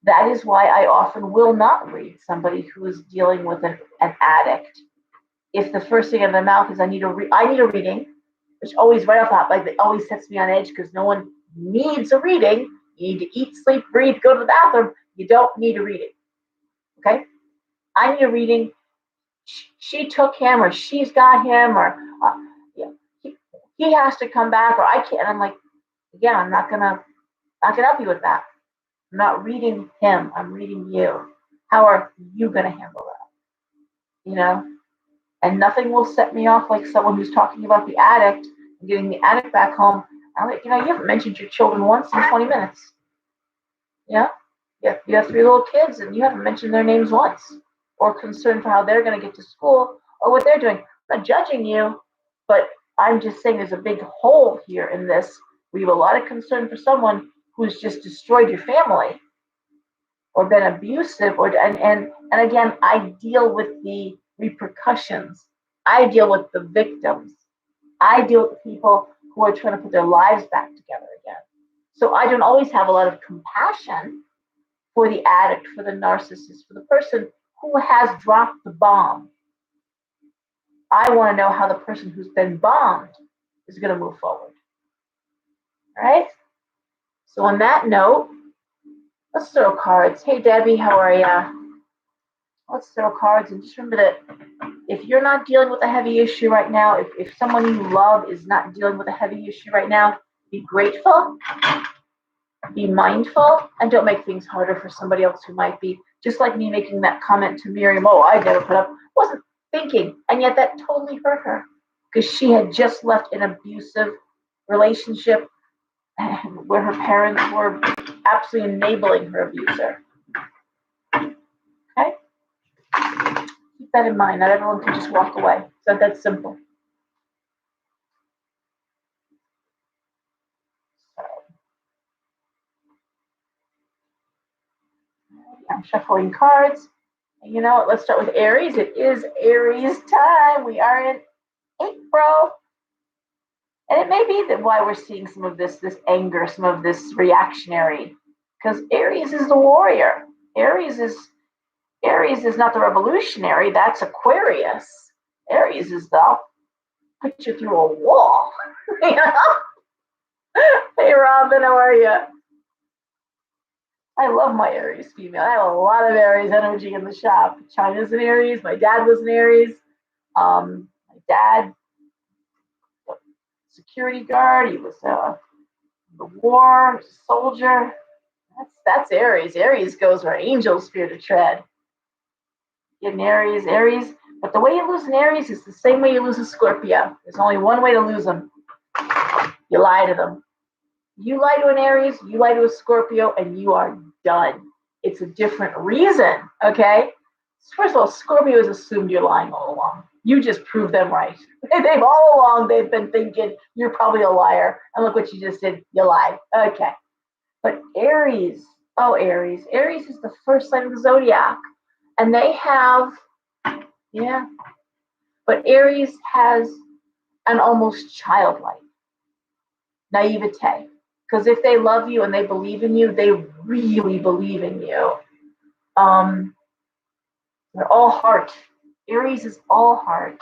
that is why I often will not read somebody who is dealing with an addict. If the first thing out of their mouth is, I need a reading, which always right off the top, it always sets me on edge because no one needs a reading. You need to eat, sleep, breathe, go to the bathroom. You don't need a reading. Okay? I need a reading. She took him, or she's got him, or he has to come back, or I can't. And I'm like, again, I'm not gonna help you with that. I'm not reading him. I'm reading you. How are you gonna handle that? And nothing will set me off like someone who's talking about the addict and getting the addict back home. I'm like, you haven't mentioned your children once in 20 minutes. Yeah, you have 3 little kids, and you haven't mentioned their names once, or concerned for how they're going to get to school or what they're doing. I'm not judging you, but I'm just saying there's a big hole here in this. We have a lot of concern for someone who's just destroyed your family or been abusive, and again, I deal with the repercussions. I deal with the victims. I deal with people who are trying to put their lives back together again. So I don't always have a lot of compassion for the addict, for the narcissist, for the person who has dropped the bomb. I want to know how the person who's been bombed is going to move forward. All right? So on that note, let's throw cards. Hey, Debbie, how are you? Let's throw cards. And just remember that if you're not dealing with a heavy issue right now, if someone you love is not dealing with a heavy issue right now, be grateful, be mindful, and don't make things harder for somebody else who might be. Just like me making that comment to Miriam, oh, I never put up, wasn't thinking. And yet that totally hurt her because she had just left an abusive relationship where her parents were absolutely enabling her abuser. Okay? Keep that in mind. Not everyone can just walk away. It's not that simple. I'm shuffling cards. And you know what? Let's start with Aries. It is Aries time. We are in April. And it may be that why we're seeing some of this anger, some of this reactionary, because Aries is the warrior. Aries is not the revolutionary. That's Aquarius. Aries is the I'll put you through a wall. You know? Hey, Robin, how are you? I love my Aries female. I have a lot of Aries energy in the shop. China's an Aries. My dad was an Aries. My dad, security guard. He was the war soldier. That's Aries. Aries goes where angels fear to tread. Get an Aries. But the way you lose an Aries is the same way you lose a Scorpio. There's only one way to lose them. You lie to them. You lie to an Aries, you lie to a Scorpio, and you are done. It's a different reason, okay? First of all, Scorpios assumed you're lying all along. You just proved them right. They've all along, they've been thinking you're probably a liar. And look what you just did. You lied. Okay. But Aries, Aries is the first sign of the zodiac. And they have, but Aries has an almost childlike naivete. Because if they love you and they believe in you, they really believe in you. They're all heart. Aries is all heart.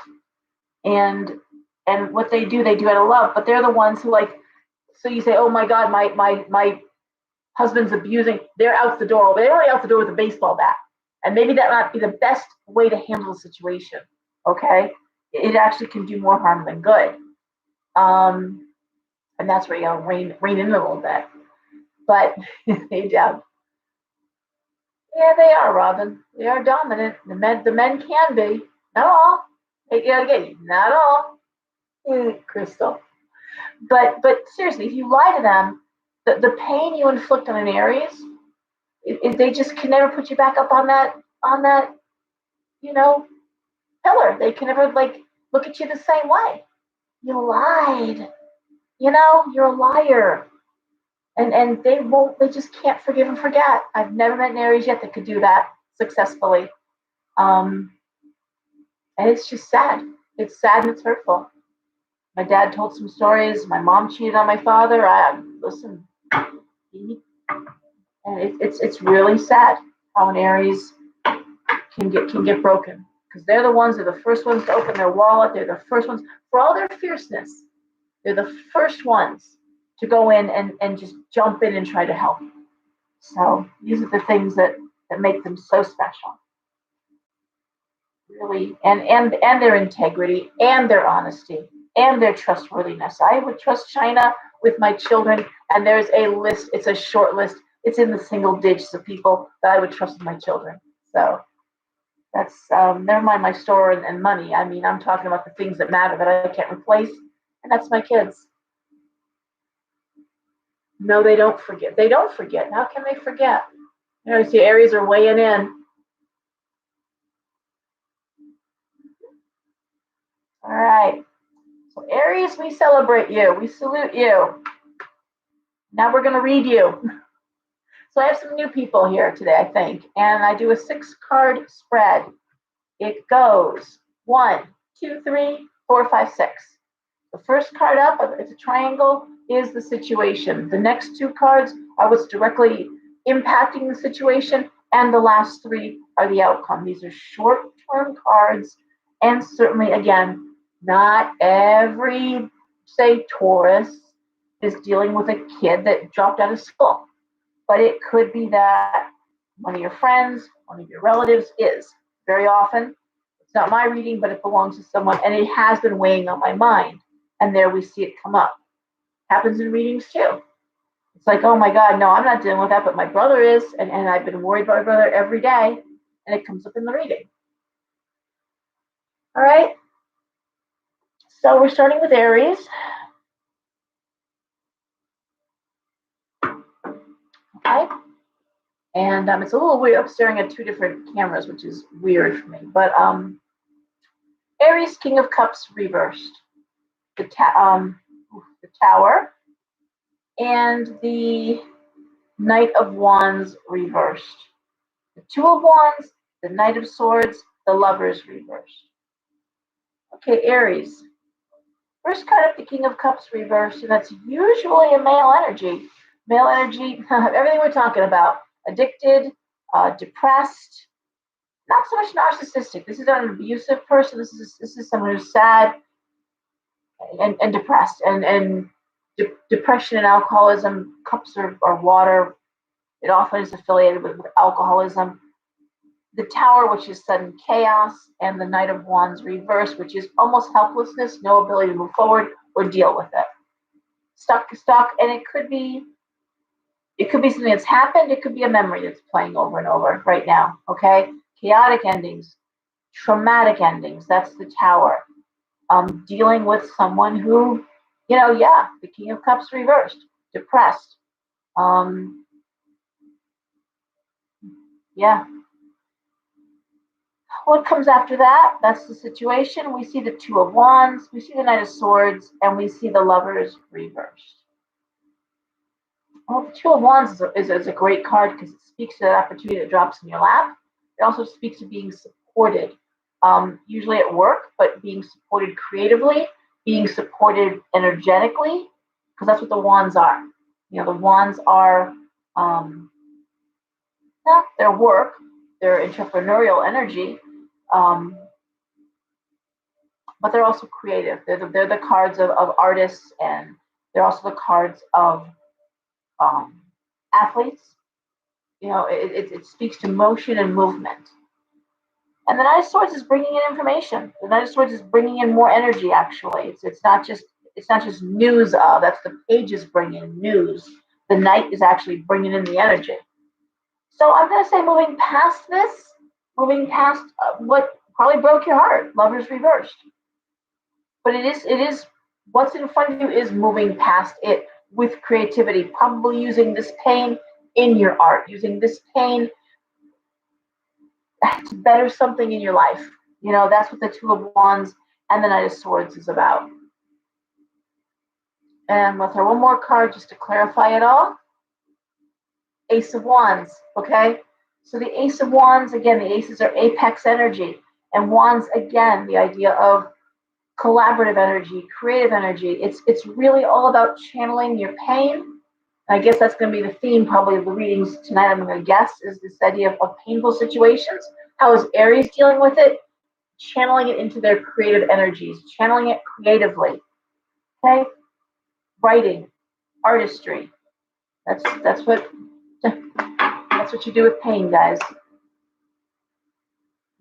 And what they do out of love. But they're the ones who so you say, oh my God, my husband's abusing. They're out the door. They're only out the door with a baseball bat. And maybe that might be the best way to handle the situation. Okay? It actually can do more harm than good. And that's where you gotta rein in a little bit. But they they are, Robin. They are dominant. The men can be. Not all. You gotta get not all. Crystal. But seriously, if you lie to them, the pain you inflict on an Aries, they just can never put you back up on that pillar. They can never look at you the same way. You lied. You're a liar. And they just can't forgive and forget. I've never met an Aries yet that could do that successfully. And it's just sad. It's sad and it's hurtful. My dad told some stories. My mom cheated on my father. Listen, and it's really sad how an Aries can get broken, because they're the ones that are the first ones to open their wallet. They're the first ones, for all their fierceness, they're the first ones to go in and just jump in and try to help. So these are the things that make them so special. Really, and their integrity and their honesty and their trustworthiness. I would trust China with my children, and there's a list. It's a short list. It's in the single digits of people that I would trust with my children. So that's never mind my store and money. I mean, I'm talking about the things that matter that I can't replace, and that's my kids. No, they don't forget. They don't forget. How can they forget? See, Aries are weighing in. All right. So Aries, we celebrate you. We salute you. Now we're going to read you. So I have some new people here today, I think. And I do a 6-card spread. It goes 1, 2, 3, 4, 5, 6. The first card up, it's a triangle. is the situation. The next two cards are what's directly impacting the situation, and the last three are the outcome. These are short-term cards, and certainly, again, not every, say, Taurus is dealing with a kid that dropped out of school. But it could be that one of your friends, one of your relatives is. Very often, it's not my reading, but it belongs to someone, and it has been weighing on my mind. And there we see it come up. Happens in readings too. It's like, oh my God, no, I'm not dealing with that, but my brother is, and I've been worried about my brother every day, and it comes up in the reading. All right. So we're starting with Aries. Okay. And it's a little weird. I'm staring at two different cameras, which is weird for me. But Aries, King of Cups reversed. The Tower and the Knight of Wands reversed. The Two of Wands, the Knight of Swords, the Lovers reversed. Okay, Aries. First card up, the King of Cups reversed, and that's usually a male energy. Male energy, everything we're talking about. Addicted, depressed, not so much narcissistic. This is not an abusive person. This is someone who's sad and depressed. And depression and alcoholism, cups are water. It often is affiliated with alcoholism. The Tower, which is sudden chaos, and the Knight of Wands reverse, which is almost helplessness, no ability to move forward or deal with it. Stuck, and it could be something that's happened. It could be a memory that's playing over and over right now. Okay, chaotic endings, traumatic endings. That's the Tower. Dealing with someone who, the King of Cups reversed, depressed. Yeah. What comes after that? That's the situation. We see the Two of Wands, we see the Knight of Swords, and we see the Lovers reversed. Well, the Two of Wands is a great card because it speaks to that opportunity that drops in your lap. It also speaks to being supported, usually at work, but being supported creatively, being supported energetically, because that's what the Wands are. The Wands are not their work, their entrepreneurial energy, but they're also creative. They're the cards of artists, and they're also the cards of athletes. It speaks to motion and movement. And the Knight of Swords is bringing in information. The Knight of Swords is bringing in more energy. Actually, it's not just news. That's the pages bringing in news. The Knight is actually bringing in the energy. So I'm going to say, moving past what probably broke your heart, Lovers reversed. But it is what's in front of you is moving past it with creativity, probably using this pain in your art, using this pain to better something in your life. That's what the Two of Wands and the Knight of Swords is about. And we'll throw one more card just to clarify it all. Ace of Wands, okay? So the Ace of Wands, again, the aces are apex energy. And Wands, again, the idea of collaborative energy, creative energy. It's really all about channeling your pain. I guess that's going to be the theme probably of the readings tonight, I'm going to guess, is this idea of painful situations. How is Aries dealing with it? Channeling it into their creative energies, channeling it creatively. Okay? Writing, artistry. That's what you do with pain, guys.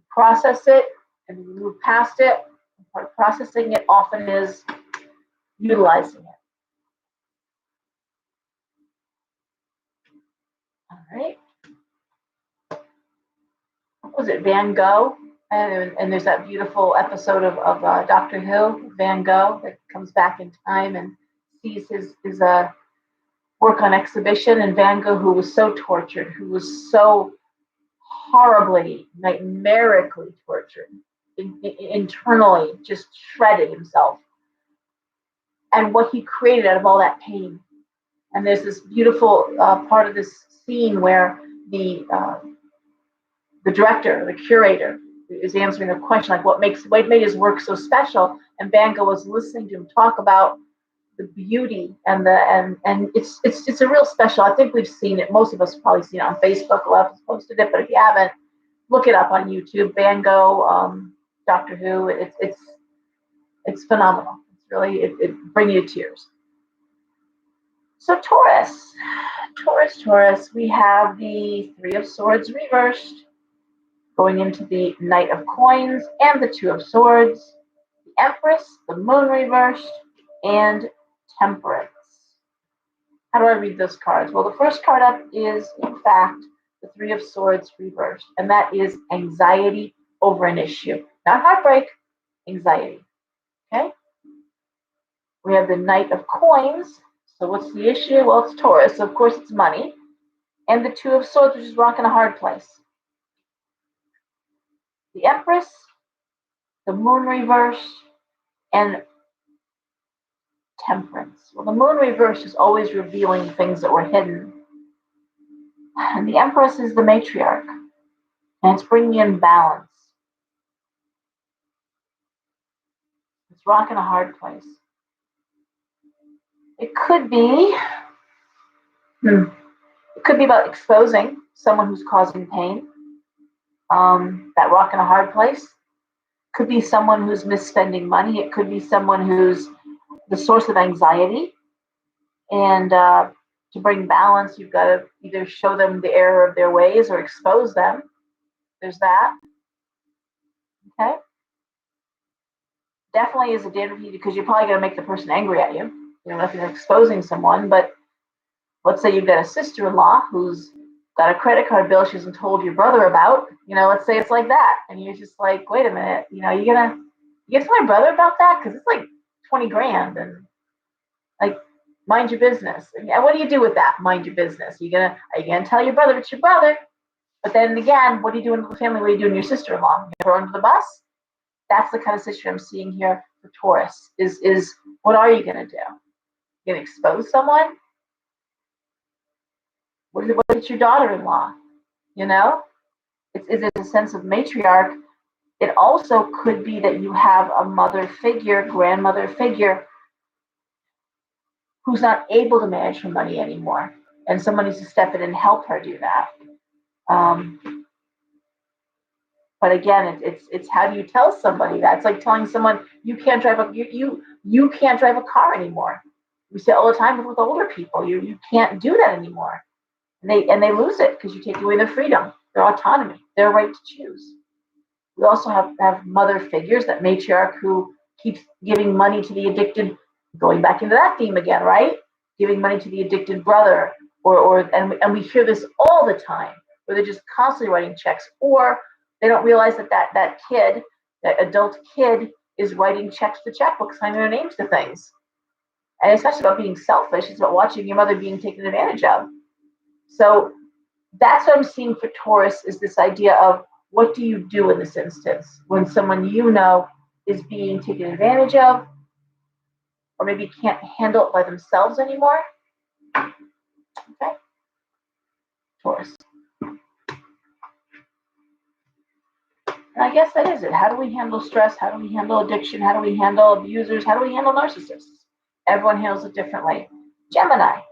Process it and move past it. Part of processing it often is utilizing it. All right. What was it, Van Gogh? And there's that beautiful episode of Doctor Who, Van Gogh, that comes back in time and sees his work on exhibition. And Van Gogh, who was so tortured, who was so horribly, nightmarically tortured, internally just shredded himself. And what he created out of all that pain. And there's this beautiful part of this scene where the director, the curator, is answering a question like, what made his work so special? And Van Gogh was listening to him talk about beauty and it's a real special. I think we've seen it. Most of us have probably seen it on Facebook. A lot of us posted it, but if you haven't, look it up on YouTube. Van Gogh, Doctor Who. It's phenomenal. It's really it brings you to tears. So Taurus. We have the Three of Swords reversed, going into the Knight of Coins and the Two of Swords, the Empress, the Moon reversed, and Temperance. How do I read those cards? Well, the first card up is, in fact, the Three of Swords reversed, and that is anxiety over an issue. Not heartbreak, anxiety. Okay? We have the Knight of Coins. So what's the issue? Well, it's Taurus, so of course it's money. And the Two of Swords, which is rocking a hard place. The Empress, the Moon reversed, and Temperance. Well, the Moon reversed is always revealing things that were hidden. And the Empress is the matriarch, and it's bringing in balance. It's rocking a hard place. It could be about exposing someone who's causing pain. That rock in a hard place. Could be someone who's misspending money. It could be someone who's the source of anxiety. And to bring balance, you've got to either show them the error of their ways or expose them. There's that. Okay. Definitely is a day because you're probably going to make the person angry at you. You know, if you're exposing someone, but let's say you've got a sister-in-law who's got a credit card bill she hasn't told your brother about. You know, let's say it's like that, and you're just like, wait a minute, you know, you tell my brother about that because it's like 20 grand, and like, mind your business. And what do you do with that? Mind your business. Are you gonna tell your brother it's your brother? But then again, what are you doing to the family? What are you doing to your sister-in-law? You throw her under the bus? That's the kind of situation I'm seeing here for Taurus. Is what are you gonna do? You gonna expose someone? What is your daughter-in-law? You know, it's a sense of matriarch. It also could be that you have a mother figure, grandmother figure, who's not able to manage her money anymore, and someone needs to step in and help her do that. But again, it's how do you tell somebody that? It's like telling someone you can't drive you can't drive a car anymore. We say all the time with older people, you can't do that anymore. And they lose it because you take away their freedom, their autonomy, their right to choose. We also have mother figures, that matriarch who keeps giving money to the addicted, going back into that theme again, right? Giving money to the addicted brother, and we hear this all the time, where they're just constantly writing checks, or they don't realize that kid, that adult kid, is writing checks to checkbooks, signing their names to things. And it's not just about being selfish, it's about watching your mother being taken advantage of. So that's what I'm seeing for Taurus, is this idea of what do you do in this instance when someone you know is being taken advantage of, or maybe can't handle it by themselves anymore. Okay, Taurus. And I guess that is it. How do we handle stress? How do we handle addiction? How do we handle abusers? How do we handle narcissists? Everyone handles it differently. Gemini,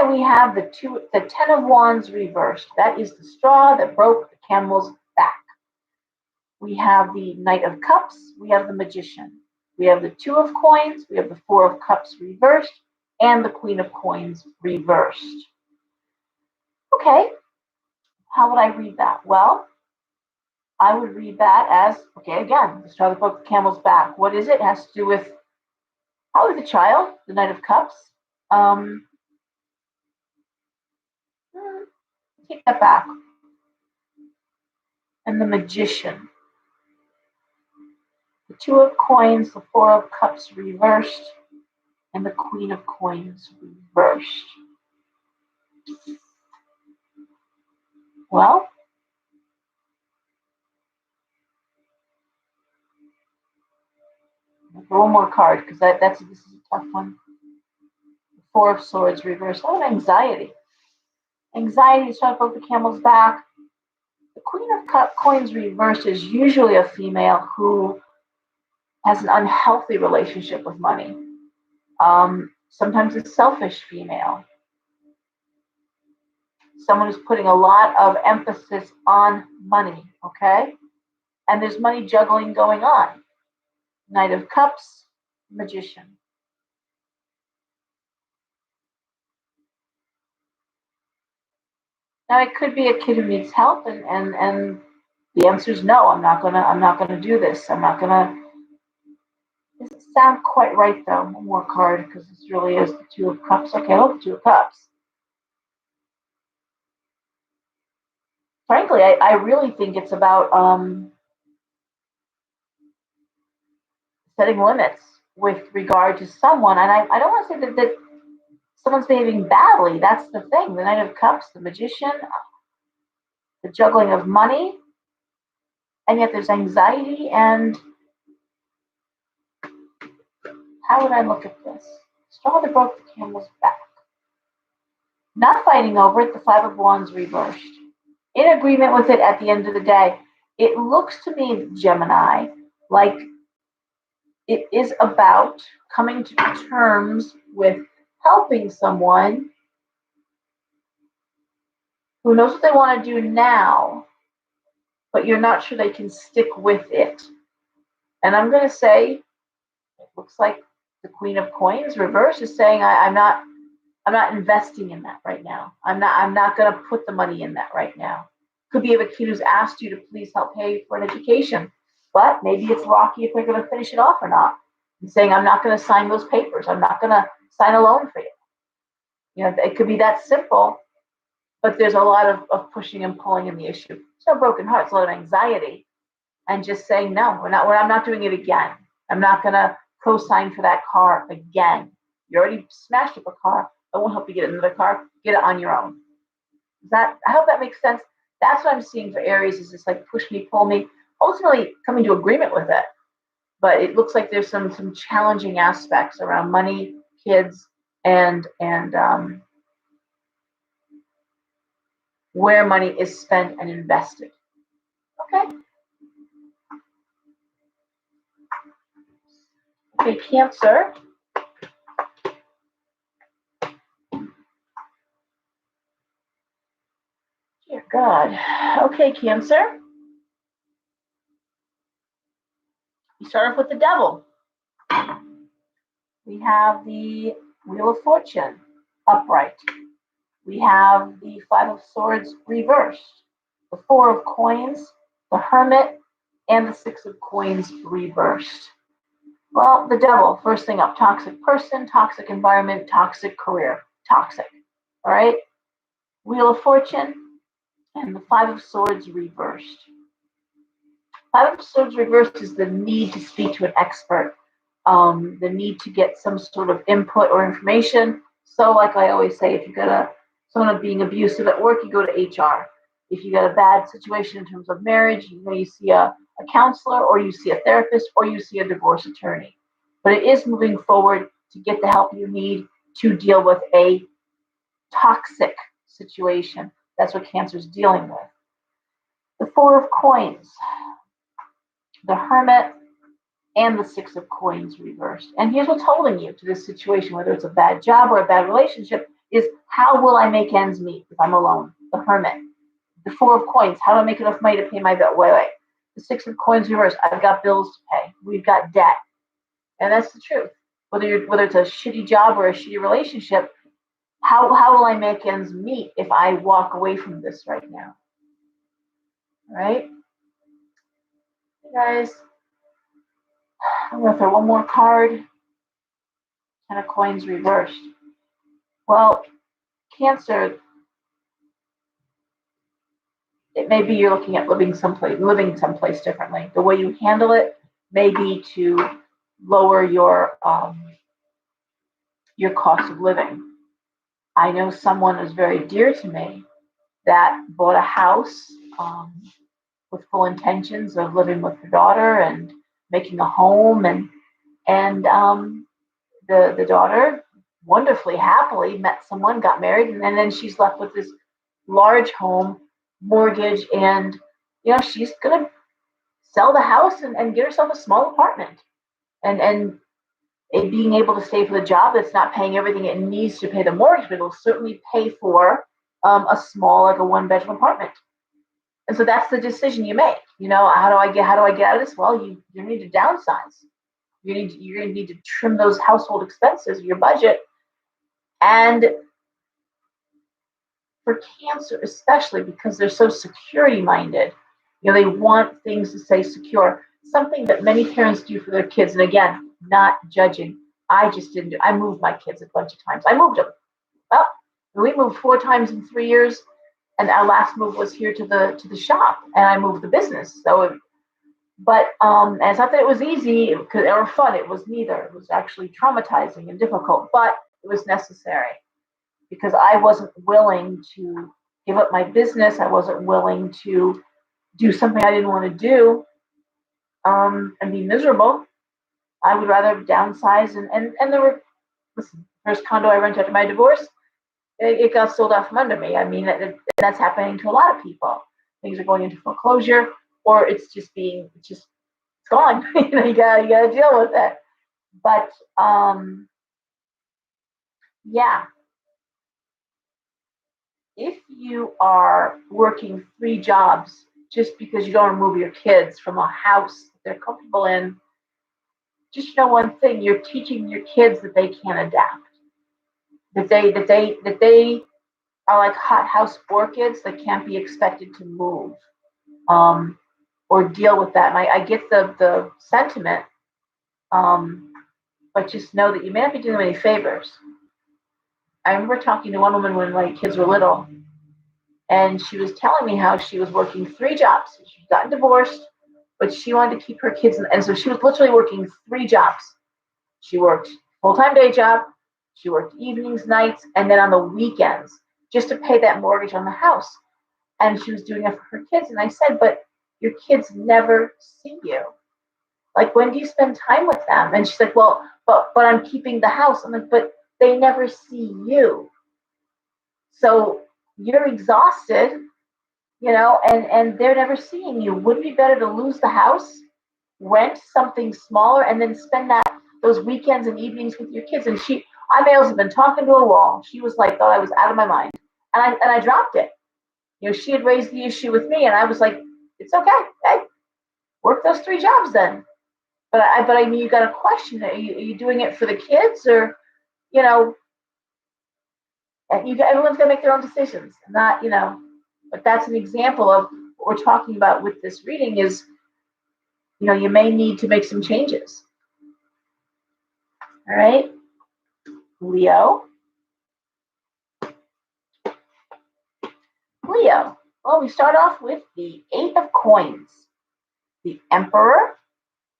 we have the 10 of Wands reversed. That is the straw that broke the camel's back. We have the Knight of Cups. We have the Magician. We have the 2 of Coins. We have the 4 of Cups reversed, and the Queen of Coins reversed. Okay, how would I read that? Well, I would read that as, okay, again, the straw that broke the camel's back. What is it? It has to do with probably the child, the Knight of Cups. Take that back. And the Magician. The 2 of Coins, the 4 of Cups reversed, and the Queen of Coins reversed. Well, one more card, because this is a tough one. The 4 of Swords reversed. Oh, anxiety. Anxiety is trying to poke the camel's back. The Queen of Coins reversed is usually a female who has an unhealthy relationship with money. Sometimes a selfish female. Someone who's putting a lot of emphasis on money, okay? And there's money juggling going on. Knight of Cups, Magician. Now it could be a kid who needs help, and the answer is no. I'm not gonna do this. I'm not gonna. Doesn't sound quite right though. One more card because this really is the Two of Cups. Okay, I love the Two of Cups. Frankly, I really think it's about setting limits with regard to someone. And I don't want to say that someone's behaving badly. That's the thing. The Knight of Cups, the Magician, the juggling of money, and yet there's anxiety. And how would I look at this? Straw that broke the camel's back. Not fighting over it, the Five of Wands reversed. In agreement with it at the end of the day. It looks to me, Gemini, like it is about coming to terms with helping someone who knows what they want to do now, but you're not sure they can stick with it. And I'm going to say, it looks like the Queen of Coins reverse is saying, I'm not investing in that right now. I'm not going to put the money in that right now. Could be a kid who's asked you to please help pay for an education, but maybe it's rocky if they're going to finish it off or not. And saying, I'm not going to sign those papers. I'm not going to sign a loan for you. You know, it could be that simple, but there's a lot of pushing and pulling in the issue. It's no broken heart, it's a lot of anxiety. And just saying, no, I'm not doing it again. I'm not going to co-sign for that car again. You already smashed up a car. I won't help you get another car. Get it on your own. I hope that makes sense. That's what I'm seeing for Aries, is just like push me, pull me, ultimately coming to agreement with it. But it looks like there's some challenging aspects around money, kids, and where money is spent and invested. Okay. Okay, Cancer. Dear God. Okay, Cancer. We start off with the Devil. We have the Wheel of Fortune upright. We have the Five of Swords reversed, the Four of Coins, the Hermit, and the Six of Coins reversed. Well, the Devil, first thing up, toxic person, toxic environment, toxic career, toxic. All right? Wheel of Fortune and the Five of Swords reversed. Five of Swords reversed is the need to speak to an expert, the need to get some sort of input or information. So, like I always say, if you got someone being abusive at work, you go to HR. If you got a bad situation in terms of marriage, you see a counselor, or you see a therapist, or you see a divorce attorney. But it is moving forward to get the help you need to deal with a toxic situation. That's what Cancer is dealing with. The Four of Coins, the Hermit, and the Six of Coins reversed. And here's what's holding you to this situation, whether it's a bad job or a bad relationship, is how will I make ends meet if I'm alone? The Hermit. The Four of Coins, how do I make enough money to pay my bill? Wait. The Six of Coins reversed, I've got bills to pay. We've got debt. And that's the truth. Whether it's a shitty job or a shitty relationship, how will I make ends meet if I walk away from this right now? All right? Hey guys, I'm going to throw one more card. Ten of Coins reversed. Well, Cancer, it may be you're looking at living someplace differently. The way you handle it may be to lower your cost of living. I know someone who's very dear to me that bought a house with full intentions of living with her daughter and making a home, and the daughter wonderfully happily met someone, got married, and then she's left with this large home, mortgage, and she's gonna sell the house and get herself a small apartment and being able to stay for the job that's not paying everything it needs to pay the mortgage, but it'll certainly pay for a small, like a 1-bedroom apartment. And so that's the decision you make. How do I get out of this? Well, you need to downsize. You're going to need to trim those household expenses, your budget. And for Cancer, especially because they're so security minded, they want things to stay secure. Something that many parents do for their kids. And again, not judging. I just didn't do. I moved my kids a bunch of times. I moved them. Well, we moved 4 times in 3 years, and our last move was here to the shop, and I moved the business. So, and it's not that it was easy or fun. It was neither. It was actually traumatizing and difficult, but it was necessary because I wasn't willing to give up my business. I wasn't willing to do something I didn't want to do, and be miserable. I would rather downsize and there were, listen, first condo I rented after my divorce, it got sold out from under me. I mean, that's happening to a lot of people. Things are going into foreclosure, or it's gone. You gotta deal with it. But yeah, if you are working 3 jobs just because you don't want to move your kids from a house that they're comfortable in, just know one thing: you're teaching your kids that they can adapt. That they are like hot house orchids that can't be expected to move, or deal with that. And I get the sentiment, but just know that you may not be doing them any favors. I remember talking to one woman when my kids were little, and she was telling me how she was working 3 jobs. She'd gotten divorced, but she wanted to keep her kids, and so she was literally working 3 jobs. She worked full-time day job, she worked evenings, nights, and then on the weekends, just to pay that mortgage on the house. And she was doing it for her kids. And I said, but your kids never see you. Like, when do you spend time with them? And she's like, well, but I'm keeping the house. I'm like, but they never see you. So you're exhausted, and they're never seeing you. Wouldn't it be better to lose the house, rent something smaller, and then spend those weekends and evenings with your kids? And I may have been talking to a wall. She was like, thought I was out of my mind. And I dropped it. She had raised the issue with me, and I was like, it's okay. Hey, work those 3 jobs then. But I mean, you got to question it. Are you doing it for the kids, or, and everyone's got to make their own decisions. Not, but that's an example of what we're talking about with this reading is, you may need to make some changes. All right, Leo. Well, we start off with the 8 of Coins, the Emperor,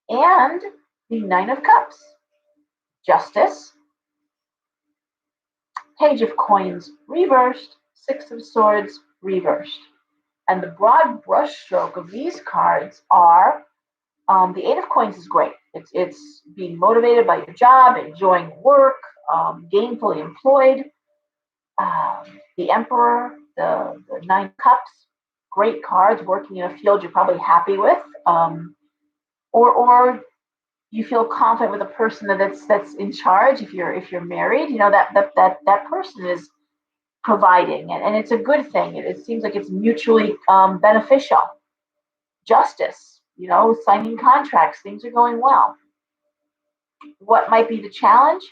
and the 9 of Cups. Justice, Page of Coins reversed, 6 of Swords reversed. And the broad brushstroke of these cards are, the 8 of Coins is great. It's being motivated by your job, enjoying work, gainfully employed. The Emperor, the 9 of Cups, great cards, working in a field you're probably happy with, or you feel confident with a person that's in charge. If you're married, that person is providing, and it's a good thing. It seems like it's mutually beneficial. Justice, signing contracts, things are going well. What might be the challenge?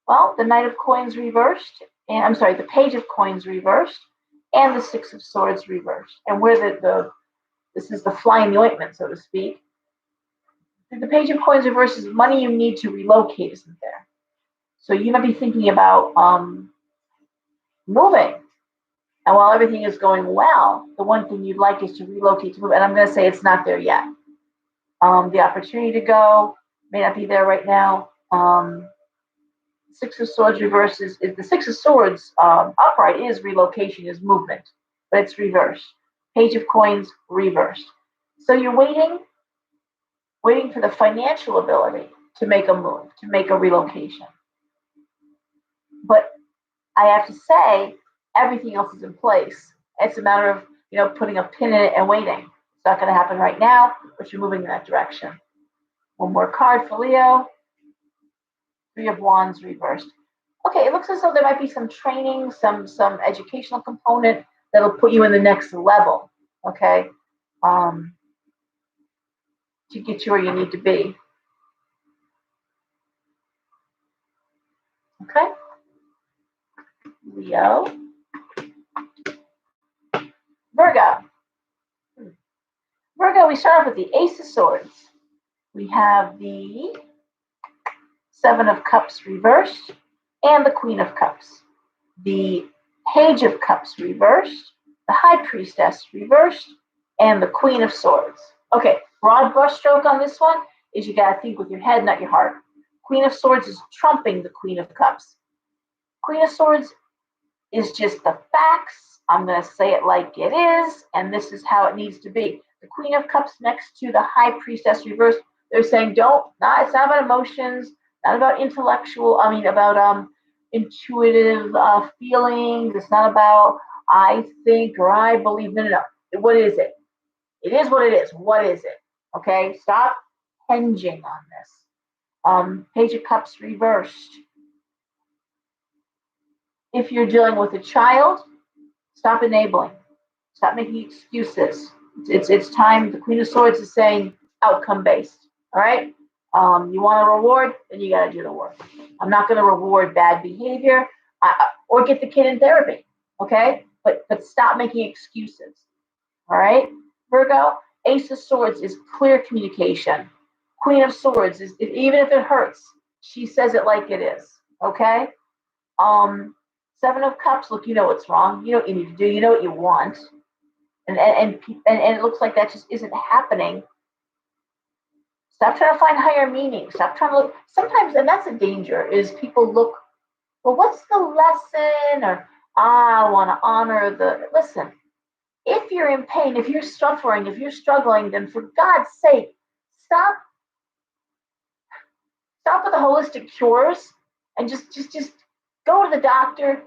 Well, the Knight of Coins reversed, and I'm sorry, the Page of Coins reversed, and the 6 of Swords reversed. And where this is the fly in the ointment, so to speak. The Page of Coins reversed is money you need to relocate, isn't there? So you might be thinking about moving. And while everything is going well, the one thing you'd like is to relocate to move. And I'm going to say it's not there yet. The opportunity to go may not be there right now. 6 of Swords reversed is the 6 of Swords upright is relocation, is movement, but it's reversed. Page of Coins reversed. So you're waiting for the financial ability to make a move, to make a relocation. But I have to say, everything else is in place. It's a matter of, putting a pin in it and waiting. It's not going to happen right now, but you're moving in that direction. One more card for Leo. Three of Wands reversed. Okay, it looks as though there might be some training, some educational component that'll put you in the next level, okay, to get you where you need to be. Okay, Leo. Virgo. Virgo, we start off with the Ace of Swords. We have the Seven of Cups reversed and the Queen of Cups. The Page of Cups reversed, the High Priestess reversed, and the Queen of Swords. Okay, broad brushstroke on this one is you got to think with your head, not your heart. Queen of Swords is trumping the Queen of Cups. Queen of Swords is just the facts. I'm going to say it like it is, and this is how it needs to be. The Queen of Cups next to the High Priestess reversed, they're saying it's not about emotions, not about about intuitive feelings. It's not about I think or I believe. No. What is it? It is what it is. What is it? Okay, stop hinging on this. Page of Cups reversed. If you're dealing with a child, stop enabling. Stop making excuses. It's time. The Queen of Swords is saying outcome based. All right. You want a reward, then you got to do the work. I'm not going to reward bad behavior or get the kid in therapy. Okay, but stop making excuses. All right, Virgo. Ace of Swords is clear communication. Queen of Swords is even if it hurts, she says it like it is. Okay. Seven of Cups. Look, you know what's wrong. You know what you need to do. You know what you want. And it looks like that just isn't happening. Stop trying to find higher meaning. Stop trying to look. Sometimes, and that's a danger, is people look, well, what's the lesson? Or, I want to honor the, listen, if you're in pain, if you're suffering, if you're struggling, then for God's sake, stop with the holistic cures and just go to the doctor,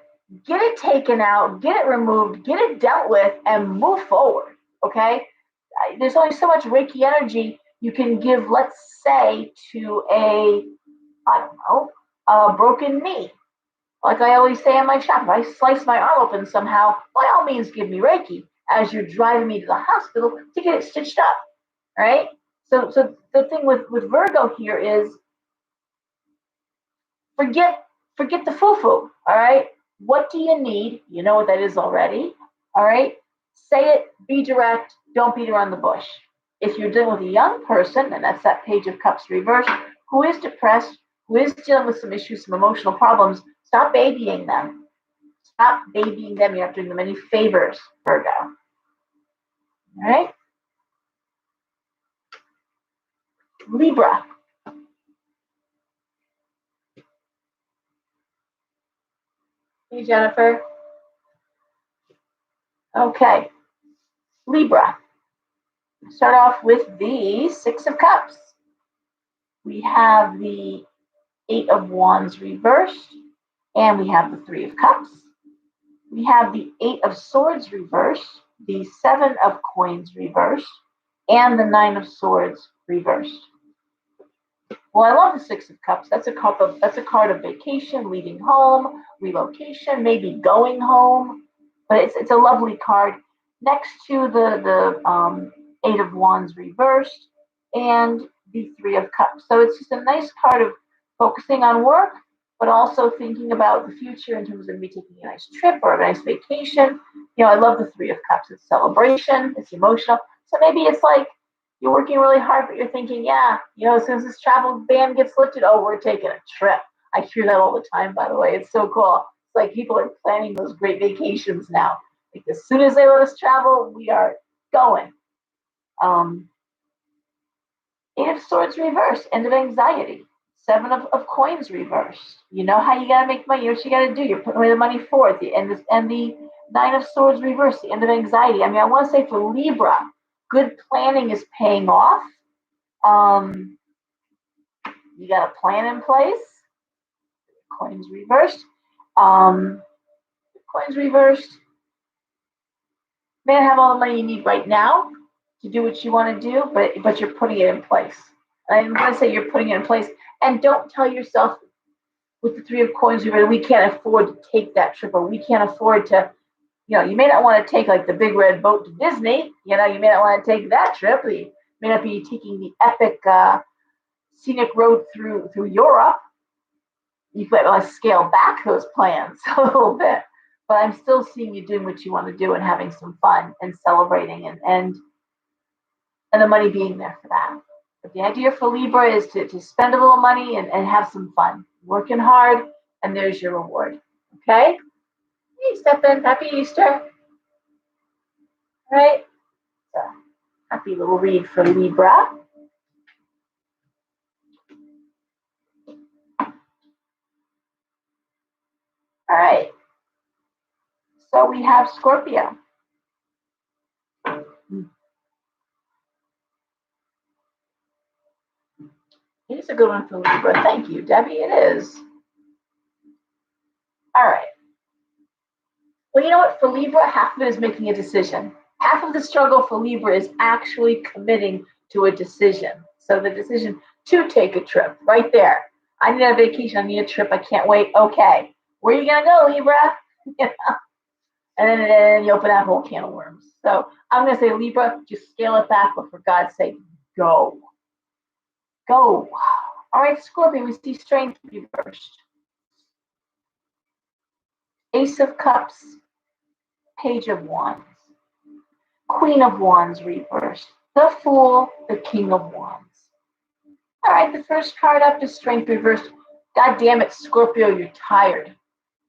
get it taken out, get it removed, get it dealt with, and move forward, okay? There's only so much Reiki energy you can give, let's say, to a broken knee. Like I always say in my shop, if I slice my arm open somehow, by all means give me Reiki as you're driving me to the hospital to get it stitched up, right? So the thing with Virgo here is forget the foo-foo, all right? What do you need? You know what that is already, all right? Say it, be direct, don't beat around the bush. If you're dealing with a young person, and that's that Page of Cups reversed, who is depressed, who is dealing with some issues, some emotional problems, stop babying them. Stop babying them. You're not doing them any favors, Virgo. All right? Libra. Hey, Jennifer. Okay. Libra. Start off with the Six of Cups. We have the Eight of Wands reversed, and we have the Three of Cups. We have the Eight of Swords reversed, the Seven of Coins reversed, and the Nine of Swords reversed. Well, I love the Six of Cups. That's a card of vacation, leaving home, relocation, maybe going home. But it's a lovely card. Next to the Eight of Wands reversed and the Three of Cups. So it's just a nice card of focusing on work, but also thinking about the future in terms of me taking a nice trip or a nice vacation. You know, I love the Three of Cups. It's celebration. It's emotional. So maybe it's like you're working really hard, but you're thinking, yeah, you know, as soon as this travel ban gets lifted, oh, we're taking a trip. I hear that all the time, by the way. It's so cool. It's like people are planning those great vacations now. Like as soon as they let us travel, we are going. Eight of Swords reversed, end of anxiety. Seven of Coins reversed. You know how you got to make money. You know what you got to do. You're putting away the money for it. And the Nine of Swords reversed, the end of anxiety. I mean, I want to say for Libra, good planning is paying off. You got a plan in place. Coins reversed. Coins reversed. May not have all the money you need right now to do what you want to do, but you're putting it in place. And I'm going to say you're putting it in place. And don't tell yourself with the Three of Coins, we can't afford to take that trip, or we can't afford to, you may not want to take like the big red boat to Disney. You may not want to take that trip. You may not be taking the epic scenic road through Europe. You might want to scale back those plans a little bit. But I'm still seeing you doing what you want to do and having some fun and celebrating and the money being there for that. But the idea for Libra is to spend a little money and have some fun. Working hard, and there's your reward. Okay? Hey, Stephen, happy Easter. All right? So, happy little read for Libra. All right. So we have Scorpio. It's a good one for Libra. Thank you, Debbie. It is. All right. Well, you know what? For Libra, half of it is making a decision. Half of the struggle for Libra is actually committing to a decision. So the decision to take a trip, right there. I need a vacation. I need a trip. I can't wait. Okay. Where are you going to go, Libra? And then you open that whole can of worms. So I'm going to say, Libra, just scale it back. But for God's sake, go. Go. All right, Scorpio, we see strength reversed. Ace of Cups, Page of Wands, Queen of Wands reversed, the Fool, the King of Wands. All right, the first card up is strength reversed. God damn it, Scorpio, you're tired.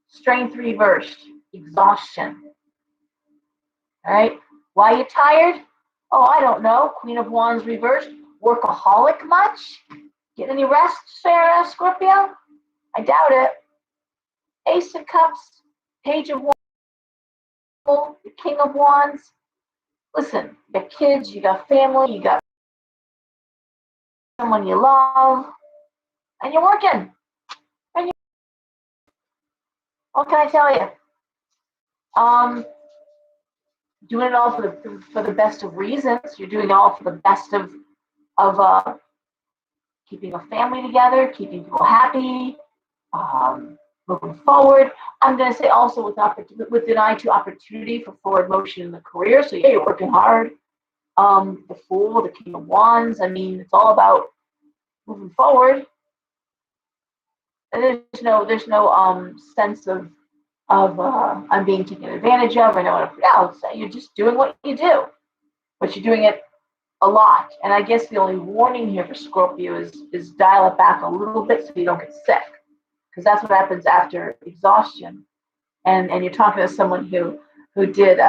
Strength reversed, exhaustion. All right, why are you tired? Oh, I don't know. Queen of Wands reversed. Workaholic much? Get any rest, Sarah, Scorpio? I doubt it. Ace of Cups, Page of Wands, the King of Wands. Listen, you got kids, you got family, you got someone you love, and you're working. What can I tell you? Doing it all for the best of reasons. You're doing it all for the best of keeping a family together, keeping people happy, moving forward. I'm going to say also with an eye to opportunity for forward motion in the career. So yeah, you're working hard. The Fool, the King of Wands. I mean, it's all about moving forward. And there's no sense of I'm being taken advantage of. I know what you're just doing what you do, but you're doing it a lot. And I guess the only warning here for Scorpio is dial it back a little bit so you don't get sick, because that's what happens after exhaustion. And you're talking to someone who did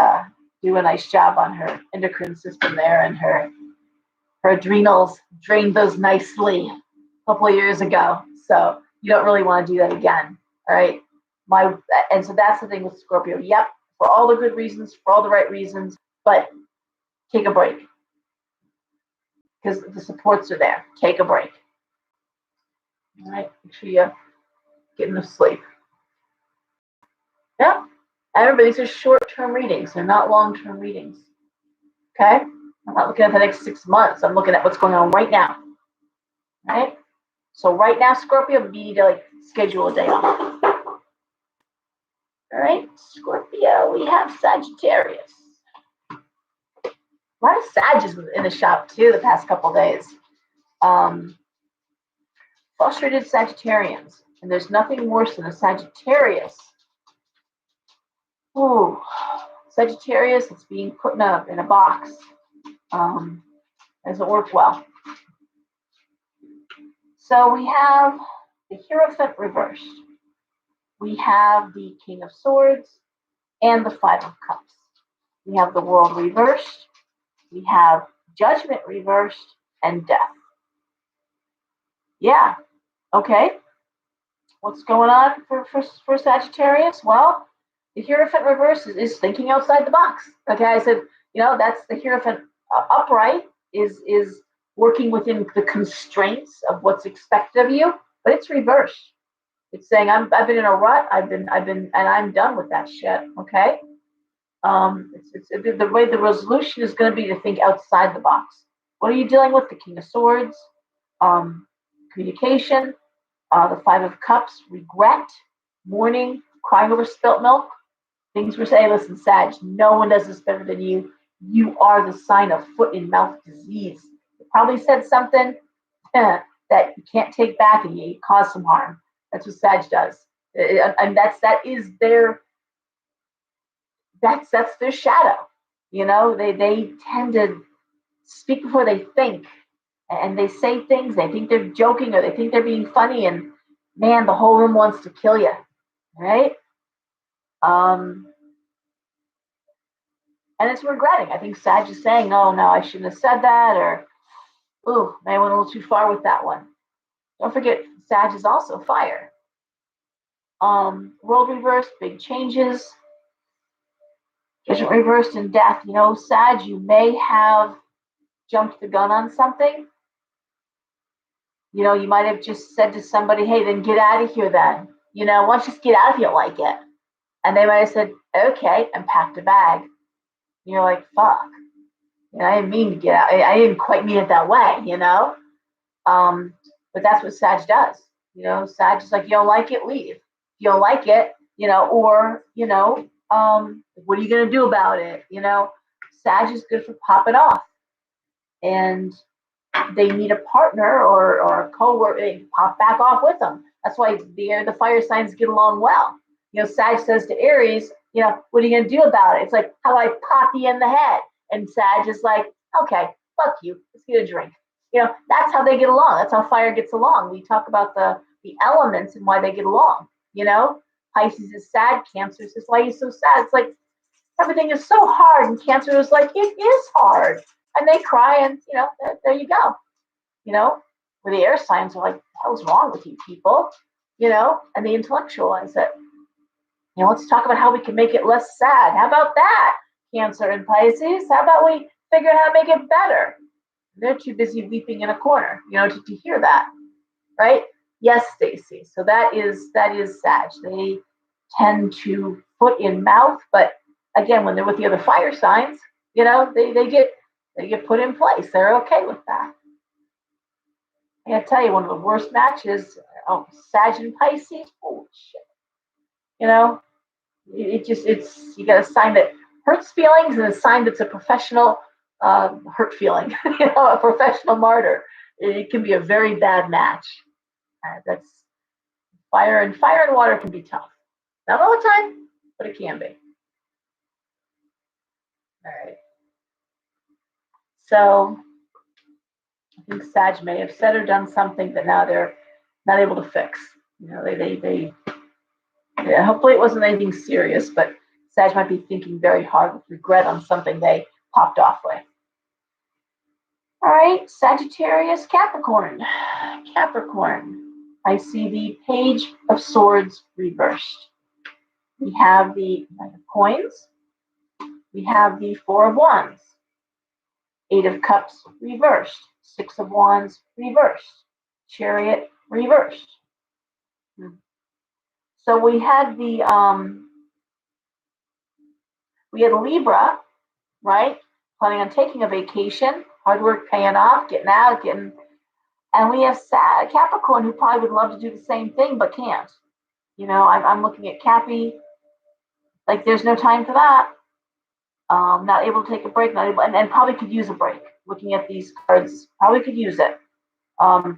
do a nice job on her endocrine system there, and her adrenals drained those nicely a couple of years ago. So you don't really want to do that again. All right. And so that's the thing with Scorpio. Yep, for all the good reasons, for all the right reasons, but take a break, because the supports are there. Take a break. All right, make sure you get enough sleep. Yeah. Remember, these are short-term readings. They're not long-term readings. Okay? I'm not looking at the next 6 months. I'm looking at what's going on right now. All right? So right now, Scorpio, you need to schedule a day off. All right, Scorpio, we have Sagittarius. A lot of Sages in the shop too the past couple of days. Frustrated Sagittarians, and there's nothing worse than a Sagittarius. Ooh, Sagittarius that's being put in a box. Doesn't work well. So we have the Hierophant reversed. We have the King of Swords and the Five of Cups. We have the World reversed. We have Judgment reversed and Death. Yeah. Okay. What's going on for Sagittarius? Well, the Hierophant reverse is thinking outside the box. Okay, I said, that's the Hierophant upright is working within the constraints of what's expected of you, but it's reversed. It's saying I've been in a rut. I've been, and I'm done with that shit. Okay. It's the way the resolution is going to be to think outside the box. What are you dealing with? The King of Swords, communication, The Five of Cups, regret, mourning, crying over spilt milk. Things were saying, listen, Sag, no one does this better than you. You are the sign of foot and mouth disease. You probably said something that you can't take back and you cause some harm. That's what Sag does. And that's their shadow. You know, they tend to speak before they think, and they say things, they think they're joking or they think they're being funny, and man, the whole room wants to kill you, right? And it's regretting. I think Sag is saying, oh no, I shouldn't have said that, or ooh, I went a little too far with that one. Don't forget, Sag is also fire. World reversed, big changes. Judgment reversed and death. You know, Sag, you may have jumped the gun on something. You know, you might have just said to somebody, hey, then get out of here then. You know, why don't you just get out if you don't like it? And they might have said, okay, and packed a bag. And you're like, fuck. You know, I didn't mean to get out. I didn't quite mean it that way, you know? But that's what Sag does. You know, Sag is like, you don't like it, leave. If you don't like it, you know, or, you know, what are you going to do about it? You know, Sag is good for popping off. And they need a partner or a co-worker, they pop back off with them. That's why the fire signs get along well. You know, Sag says to Aries, you know, what are you going to do about it? It's like, how I pop you in the head. And Sag is like, okay, fuck you. Let's get a drink. You know, that's how they get along. That's how fire gets along. We talk about the elements and why they get along. You know, Pisces is sad. Cancer says, why are you so sad? It's like, everything is so hard. And Cancer is like, it is hard. And they cry and, you know, there you go. You know, where the air signs are like, what the hell's wrong with you people? You know, and they intellectualize it. You know, let's talk about how we can make it less sad. How about that, Cancer and Pisces? How about we figure out how to make it better? They're too busy weeping in a corner, you know, to hear that, right? Yes, Stacy. So that is Sag. They tend to foot in mouth, but again, when they're with the other fire signs, you know, they get put in place. They're okay with that. I gotta tell you, one of the worst matches, Sag and Pisces. Holy shit! You know, it's you got a sign that hurts feelings and a sign that's a professional hurt feeling. You know, a professional martyr. It can be a very bad match. That's fire and water can be tough. Not all the time, but it can be. All right. So I think Sag may have said or done something that now they're not able to fix. You know, they hopefully it wasn't anything serious, but Sag might be thinking very hard with regret on something they popped off with. All right, Sagittarius, Capricorn. Capricorn. I see the Page of Swords reversed. We have the Knight of Coins. We have the Four of Wands. Eight of Cups reversed. Six of Wands reversed. Chariot reversed. So we had we had Libra, right? Planning on taking a vacation, hard work paying off, getting out, and we have Capricorn who probably would love to do the same thing but can't. You know, I'm looking at Cappy, like there's no time for that. Not able to take a break, not able, and probably could use a break. Looking at these cards, probably could use it.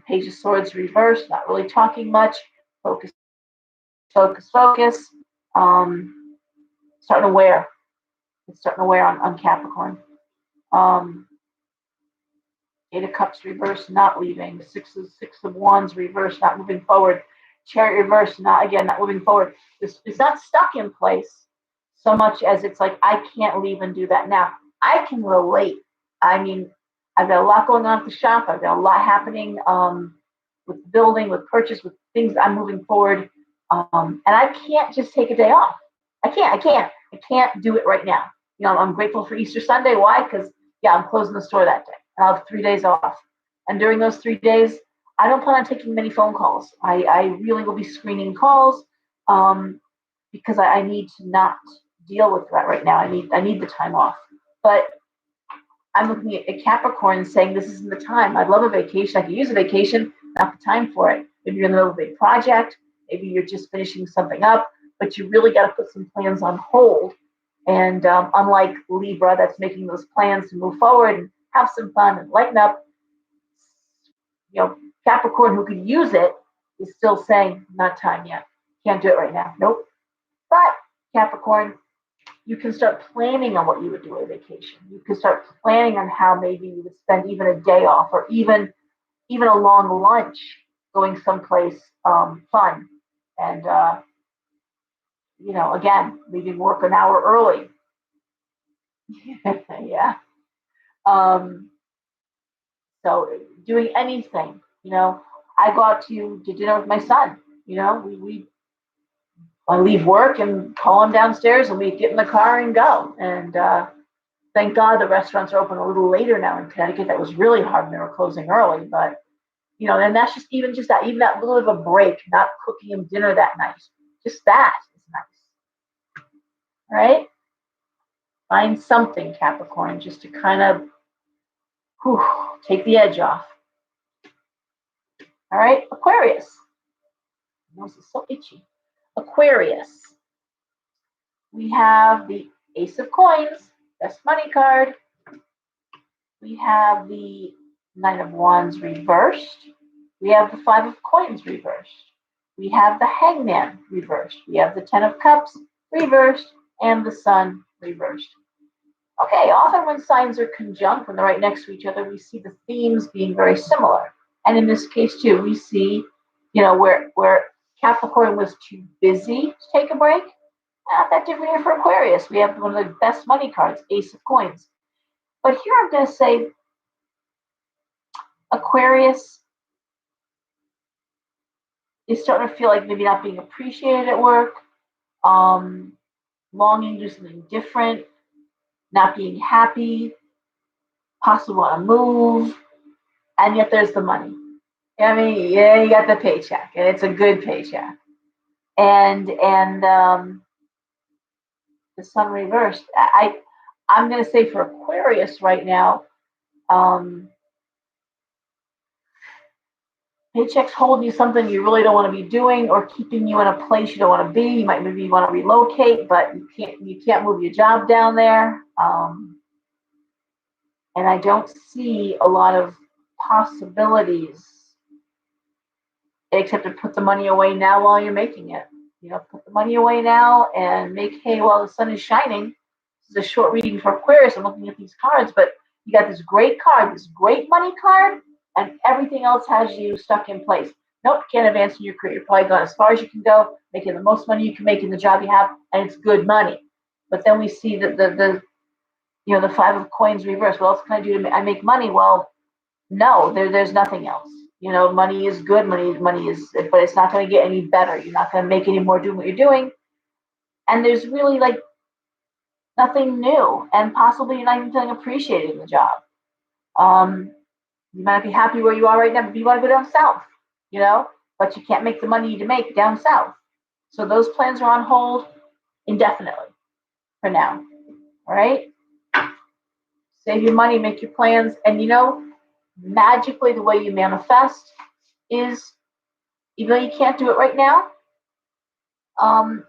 Page of Swords reversed, not really talking much. Focus. Starting to wear. It's starting to wear on Capricorn. Eight of Cups reversed, not leaving. Six of Wands reversed, not moving forward. Chariot reversed, not moving forward. It's not stuck in place so much as it's like, I can't leave and do that now. I can relate. I mean, I've got a lot going on at the shop. I've got a lot happening with building, with purchase, with things I'm moving forward. And I can't just take a day off. I can't do it right now. You know, I'm grateful for Easter Sunday. Why? Because, I'm closing the store that day. And I'll have 3 days off. And during those 3 days, I don't plan on taking many phone calls. I really will be screening calls because I need to not deal with that right now. I need the time off. But I'm looking at Capricorn saying this isn't the time. I'd love a vacation. I could use a vacation, not the time for it. Maybe you're in the middle of a big project. Maybe you're just finishing something up, but you really got to put some plans on hold. And unlike Libra, that's making those plans to move forward and have some fun and lighten up, Capricorn, who could use it, is still saying, not time yet. Can't do it right now. Nope. But Capricorn, you can start planning on what you would do on vacation. You can start planning on how maybe you would spend even a day off, or even a long lunch going someplace fun. And again, leaving work an hour early. Yeah. So doing anything, I go out to dinner with my son. I leave work and call him downstairs, and we get in the car and go. And thank God the restaurants are open a little later now in Connecticut. That was really hard when they were closing early. But and that's even that little bit of a break, not cooking him dinner that night. Just that is nice, right? Find something, Capricorn, just to kind of take the edge off. All right, Aquarius. My nose is so itchy. Aquarius. We have the Ace of Coins, best money card. We have the Nine of Wands reversed. We have the Five of Coins reversed. We have the Hangman reversed. We have the Ten of Cups reversed, and the Sun reversed. Okay, often when signs are conjunct, when they're right next to each other, we see the themes being very similar. And in this case too, we see, where Capricorn was too busy to take a break. Not that different here for Aquarius. We have one of the best money cards, Ace of Coins. But here I'm going to say Aquarius is starting to feel like maybe not being appreciated at work, longing to do something different, not being happy, possibly want to move, and yet there's the money. I mean, yeah, you got the paycheck, and it's a good paycheck. And the Sun reversed. I'm going to say for Aquarius right now, paychecks holding you something you really don't want to be doing, or keeping you in a place you don't want to be. You might maybe want to relocate, but you can't move your job down there. And I don't see a lot of possibilities except to put the money away now while you're making it. Put the money away now and make hay while the sun is shining. This is a short reading for Aquarius. I'm looking at these cards, but you got this great card, this great money card, and everything else has you stuck in place. Nope, can't advance in your career. You're probably gone as far as you can go, making the most money you can make in the job you have, and it's good money. But then we see that the Five of Coins reversed. What else can I do to make money? Well, no, there's nothing else. Money is good. Money is, but it's not going to get any better. You're not going to make any more doing what you're doing. And there's really nothing new, and possibly you're not even feeling appreciated in the job. You might not be happy where you are right now, but you want to go down south, but you can't make the money you need to make down south. So those plans are on hold indefinitely for now. All right? Save your money, make your plans, and magically the way you manifest is, even though you can't do it right now,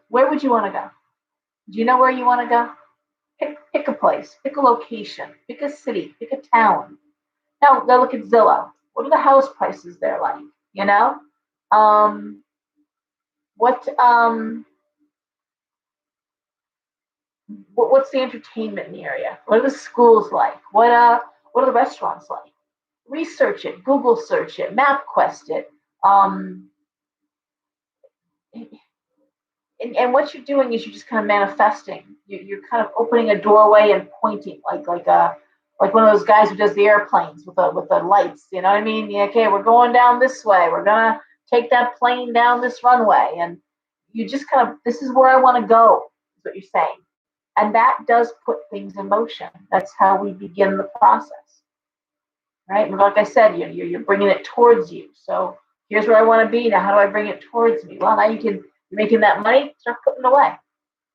where would you want to go? Do you know where you want to go? Pick a place, pick a location, pick a city, pick a town. Now look at Zillow. What are the house prices there like? What's the entertainment in the area? What are the schools like? What are the restaurants like? Research it, Google search it, MapQuest it. And what you're doing is you're just kind of manifesting. You're kind of opening a doorway and pointing, like one of those guys who does the airplanes with the lights. You know what I mean? Yeah, okay, we're going down this way. We're gonna take that plane down this runway, and you just kind of, this is where I want to go. Is what you're saying, and that does put things in motion. That's how we begin the process, right? And like I said, you're bringing it towards you. So here's where I want to be. Now, how do I bring it towards me? Well, now you're making that money, start putting it away.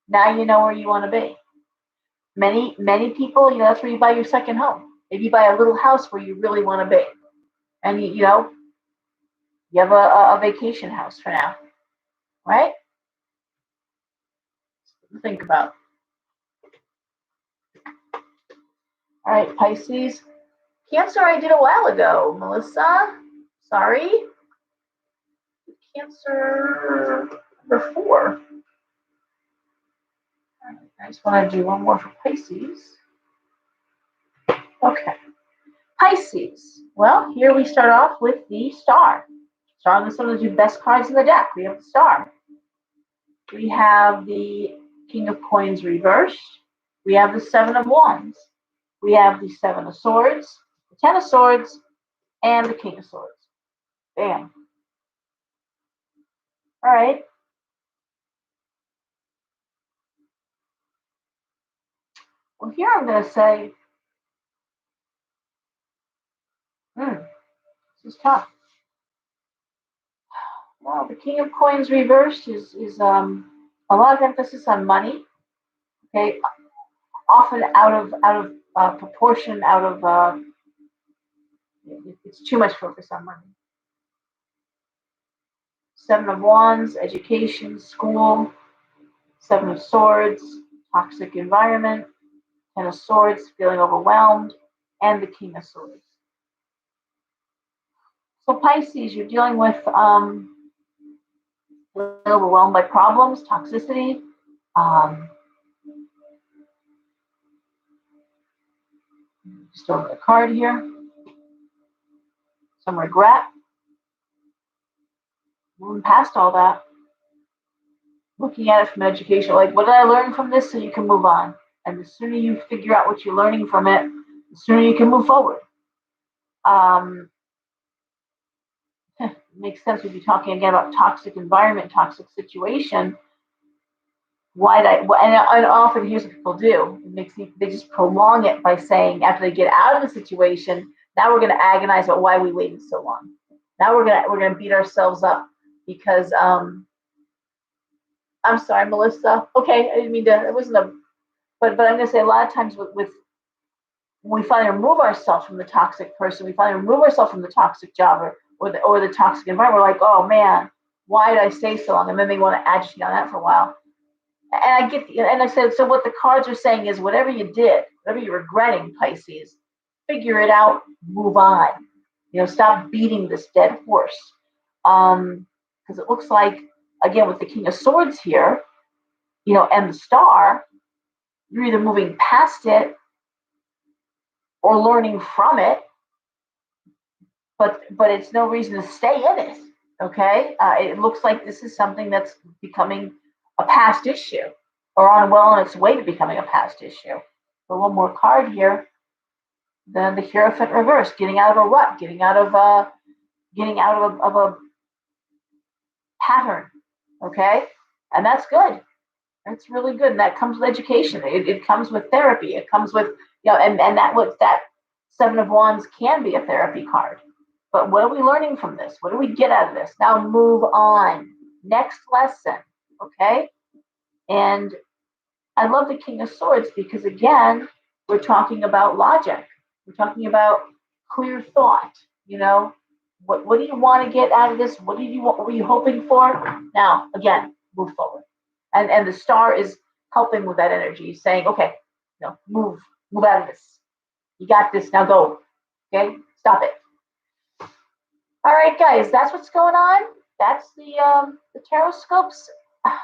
Now you know where you want to be. Many people, that's where you buy your second home. Maybe you buy a little house where you really want to be. And You have a vacation house for now, right? Think about. All right, Pisces. Cancer I did a while ago. Melissa, sorry. Cancer number 4. I just want to do one more for Pisces. Okay. Pisces. Well, here we start off with the star. Star is one of the 2 best cards in the deck. We have the star. We have the King of Coins reversed. We have the 7 of Wands. We have the 7 of Swords, the 10 of Swords, and the King of Swords. Bam. All right. Well, here I'm going to say, this is tough. Well, the King of Coins reversed is a lot of emphasis on money. Okay, often out of proportion, it's too much focus on money. 7 of Wands, education, school. 7 of Swords, toxic environment. 10 of Swords, feeling overwhelmed, and the King of Swords. So Pisces, you're dealing with overwhelmed by problems, toxicity. Just over the card here. Some regret. Moving past all that. Looking at it from education, like, what did I learn from this, so you can move on. And the sooner you figure out what you're learning from it, the sooner you can move forward. It makes sense we'd be talking again about toxic environment, toxic situation. And often here's what people do. They just prolong it by saying, after they get out of the situation, now we're going to agonize about why we waited so long. Now we're gonna beat ourselves up because I'm sorry, Melissa. Okay, I didn't mean to. It wasn't a. But I'm gonna say a lot of times with when we finally remove ourselves from the toxic person, we finally remove ourselves from the toxic job or the toxic environment. We're like, oh man, why did I stay so long? And then they want to agitate on that for a while. And I said, so what the cards are saying is, whatever you did, whatever you're regretting, Pisces, figure it out, move on. Stop beating this dead horse. Because it looks like, again, with the King of Swords here, and the Star, you're either moving past it or learning from it, but it's no reason to stay in it. Okay, it looks like this is something that's becoming a past issue, or on its way to becoming a past issue. So one more card here. Then the Hierophant reverse, getting out of a rut, getting out of a pattern. Okay, and that's good. That's really good, and that comes with education. It comes with therapy. It comes with and that 7 of Wands can be a therapy card. But what are we learning from this? What do we get out of this? Now move on. Next lesson. Okay? And I love the King of Swords because, again, we're talking about logic. We're talking about clear thought. What do you want to get out of this? What were you hoping for? Now, again, move forward. And the Star is helping with that energy, saying, okay, move out of this. You got this. Now go. Okay? Stop it. All right, guys, that's what's going on. That's the Tarotscopes. I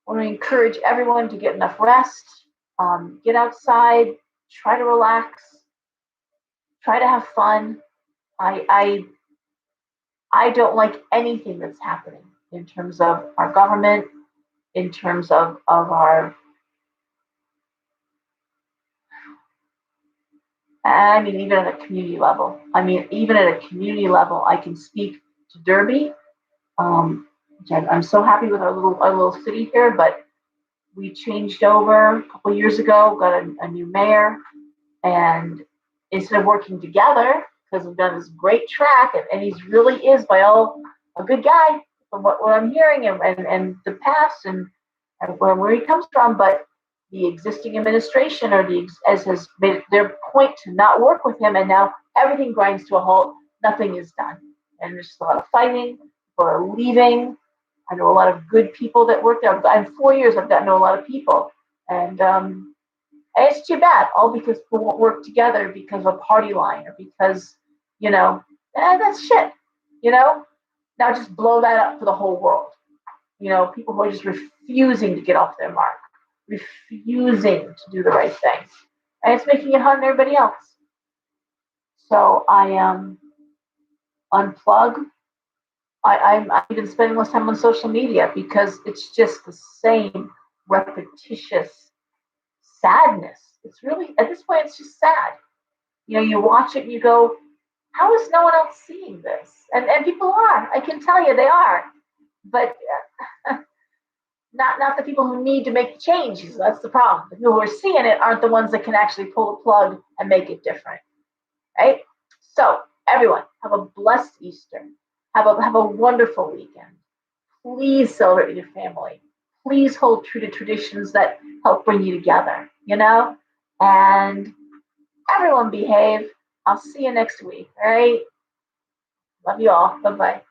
want to encourage everyone to get enough rest, get outside, try to relax, try to have fun. I don't like anything that's happening in terms of our government, in terms of our. I mean, even at a community level. I can speak to Derby. I'm so happy with our little city here, but we changed over a couple years ago, got a new mayor, and instead of working together, because we've done this great track, and he really is, by all, a good guy from what I'm hearing and the past and where he comes from, but the existing administration has made it their point to not work with him, and now everything grinds to a halt. Nothing is done. and there's just a lot of fighting. People are leaving. I know a lot of good people that work there. In 4 years, I've gotten to know a lot of people, and it's too bad, all because people won't work together because of a party line or because, that's shit. Now just blow that up for the whole world. People who are just refusing to get off their mark, refusing to do the right thing, and it's making it hard on everybody else. So I unplug. I'm even spending less time on social media because it's just the same repetitious sadness. It's really, at this point, it's just sad. You watch it and you go, how is no one else seeing this? And people are. I can tell you they are. But not the people who need to make the changes. That's the problem. The people who are seeing it aren't the ones that can actually pull the plug and make it different. Right? So, everyone, have a blessed Easter. Have a wonderful weekend. Please celebrate with your family. Please hold true to traditions that help bring you together, And everyone behave. I'll see you next week, all right? Love you all. Bye-bye.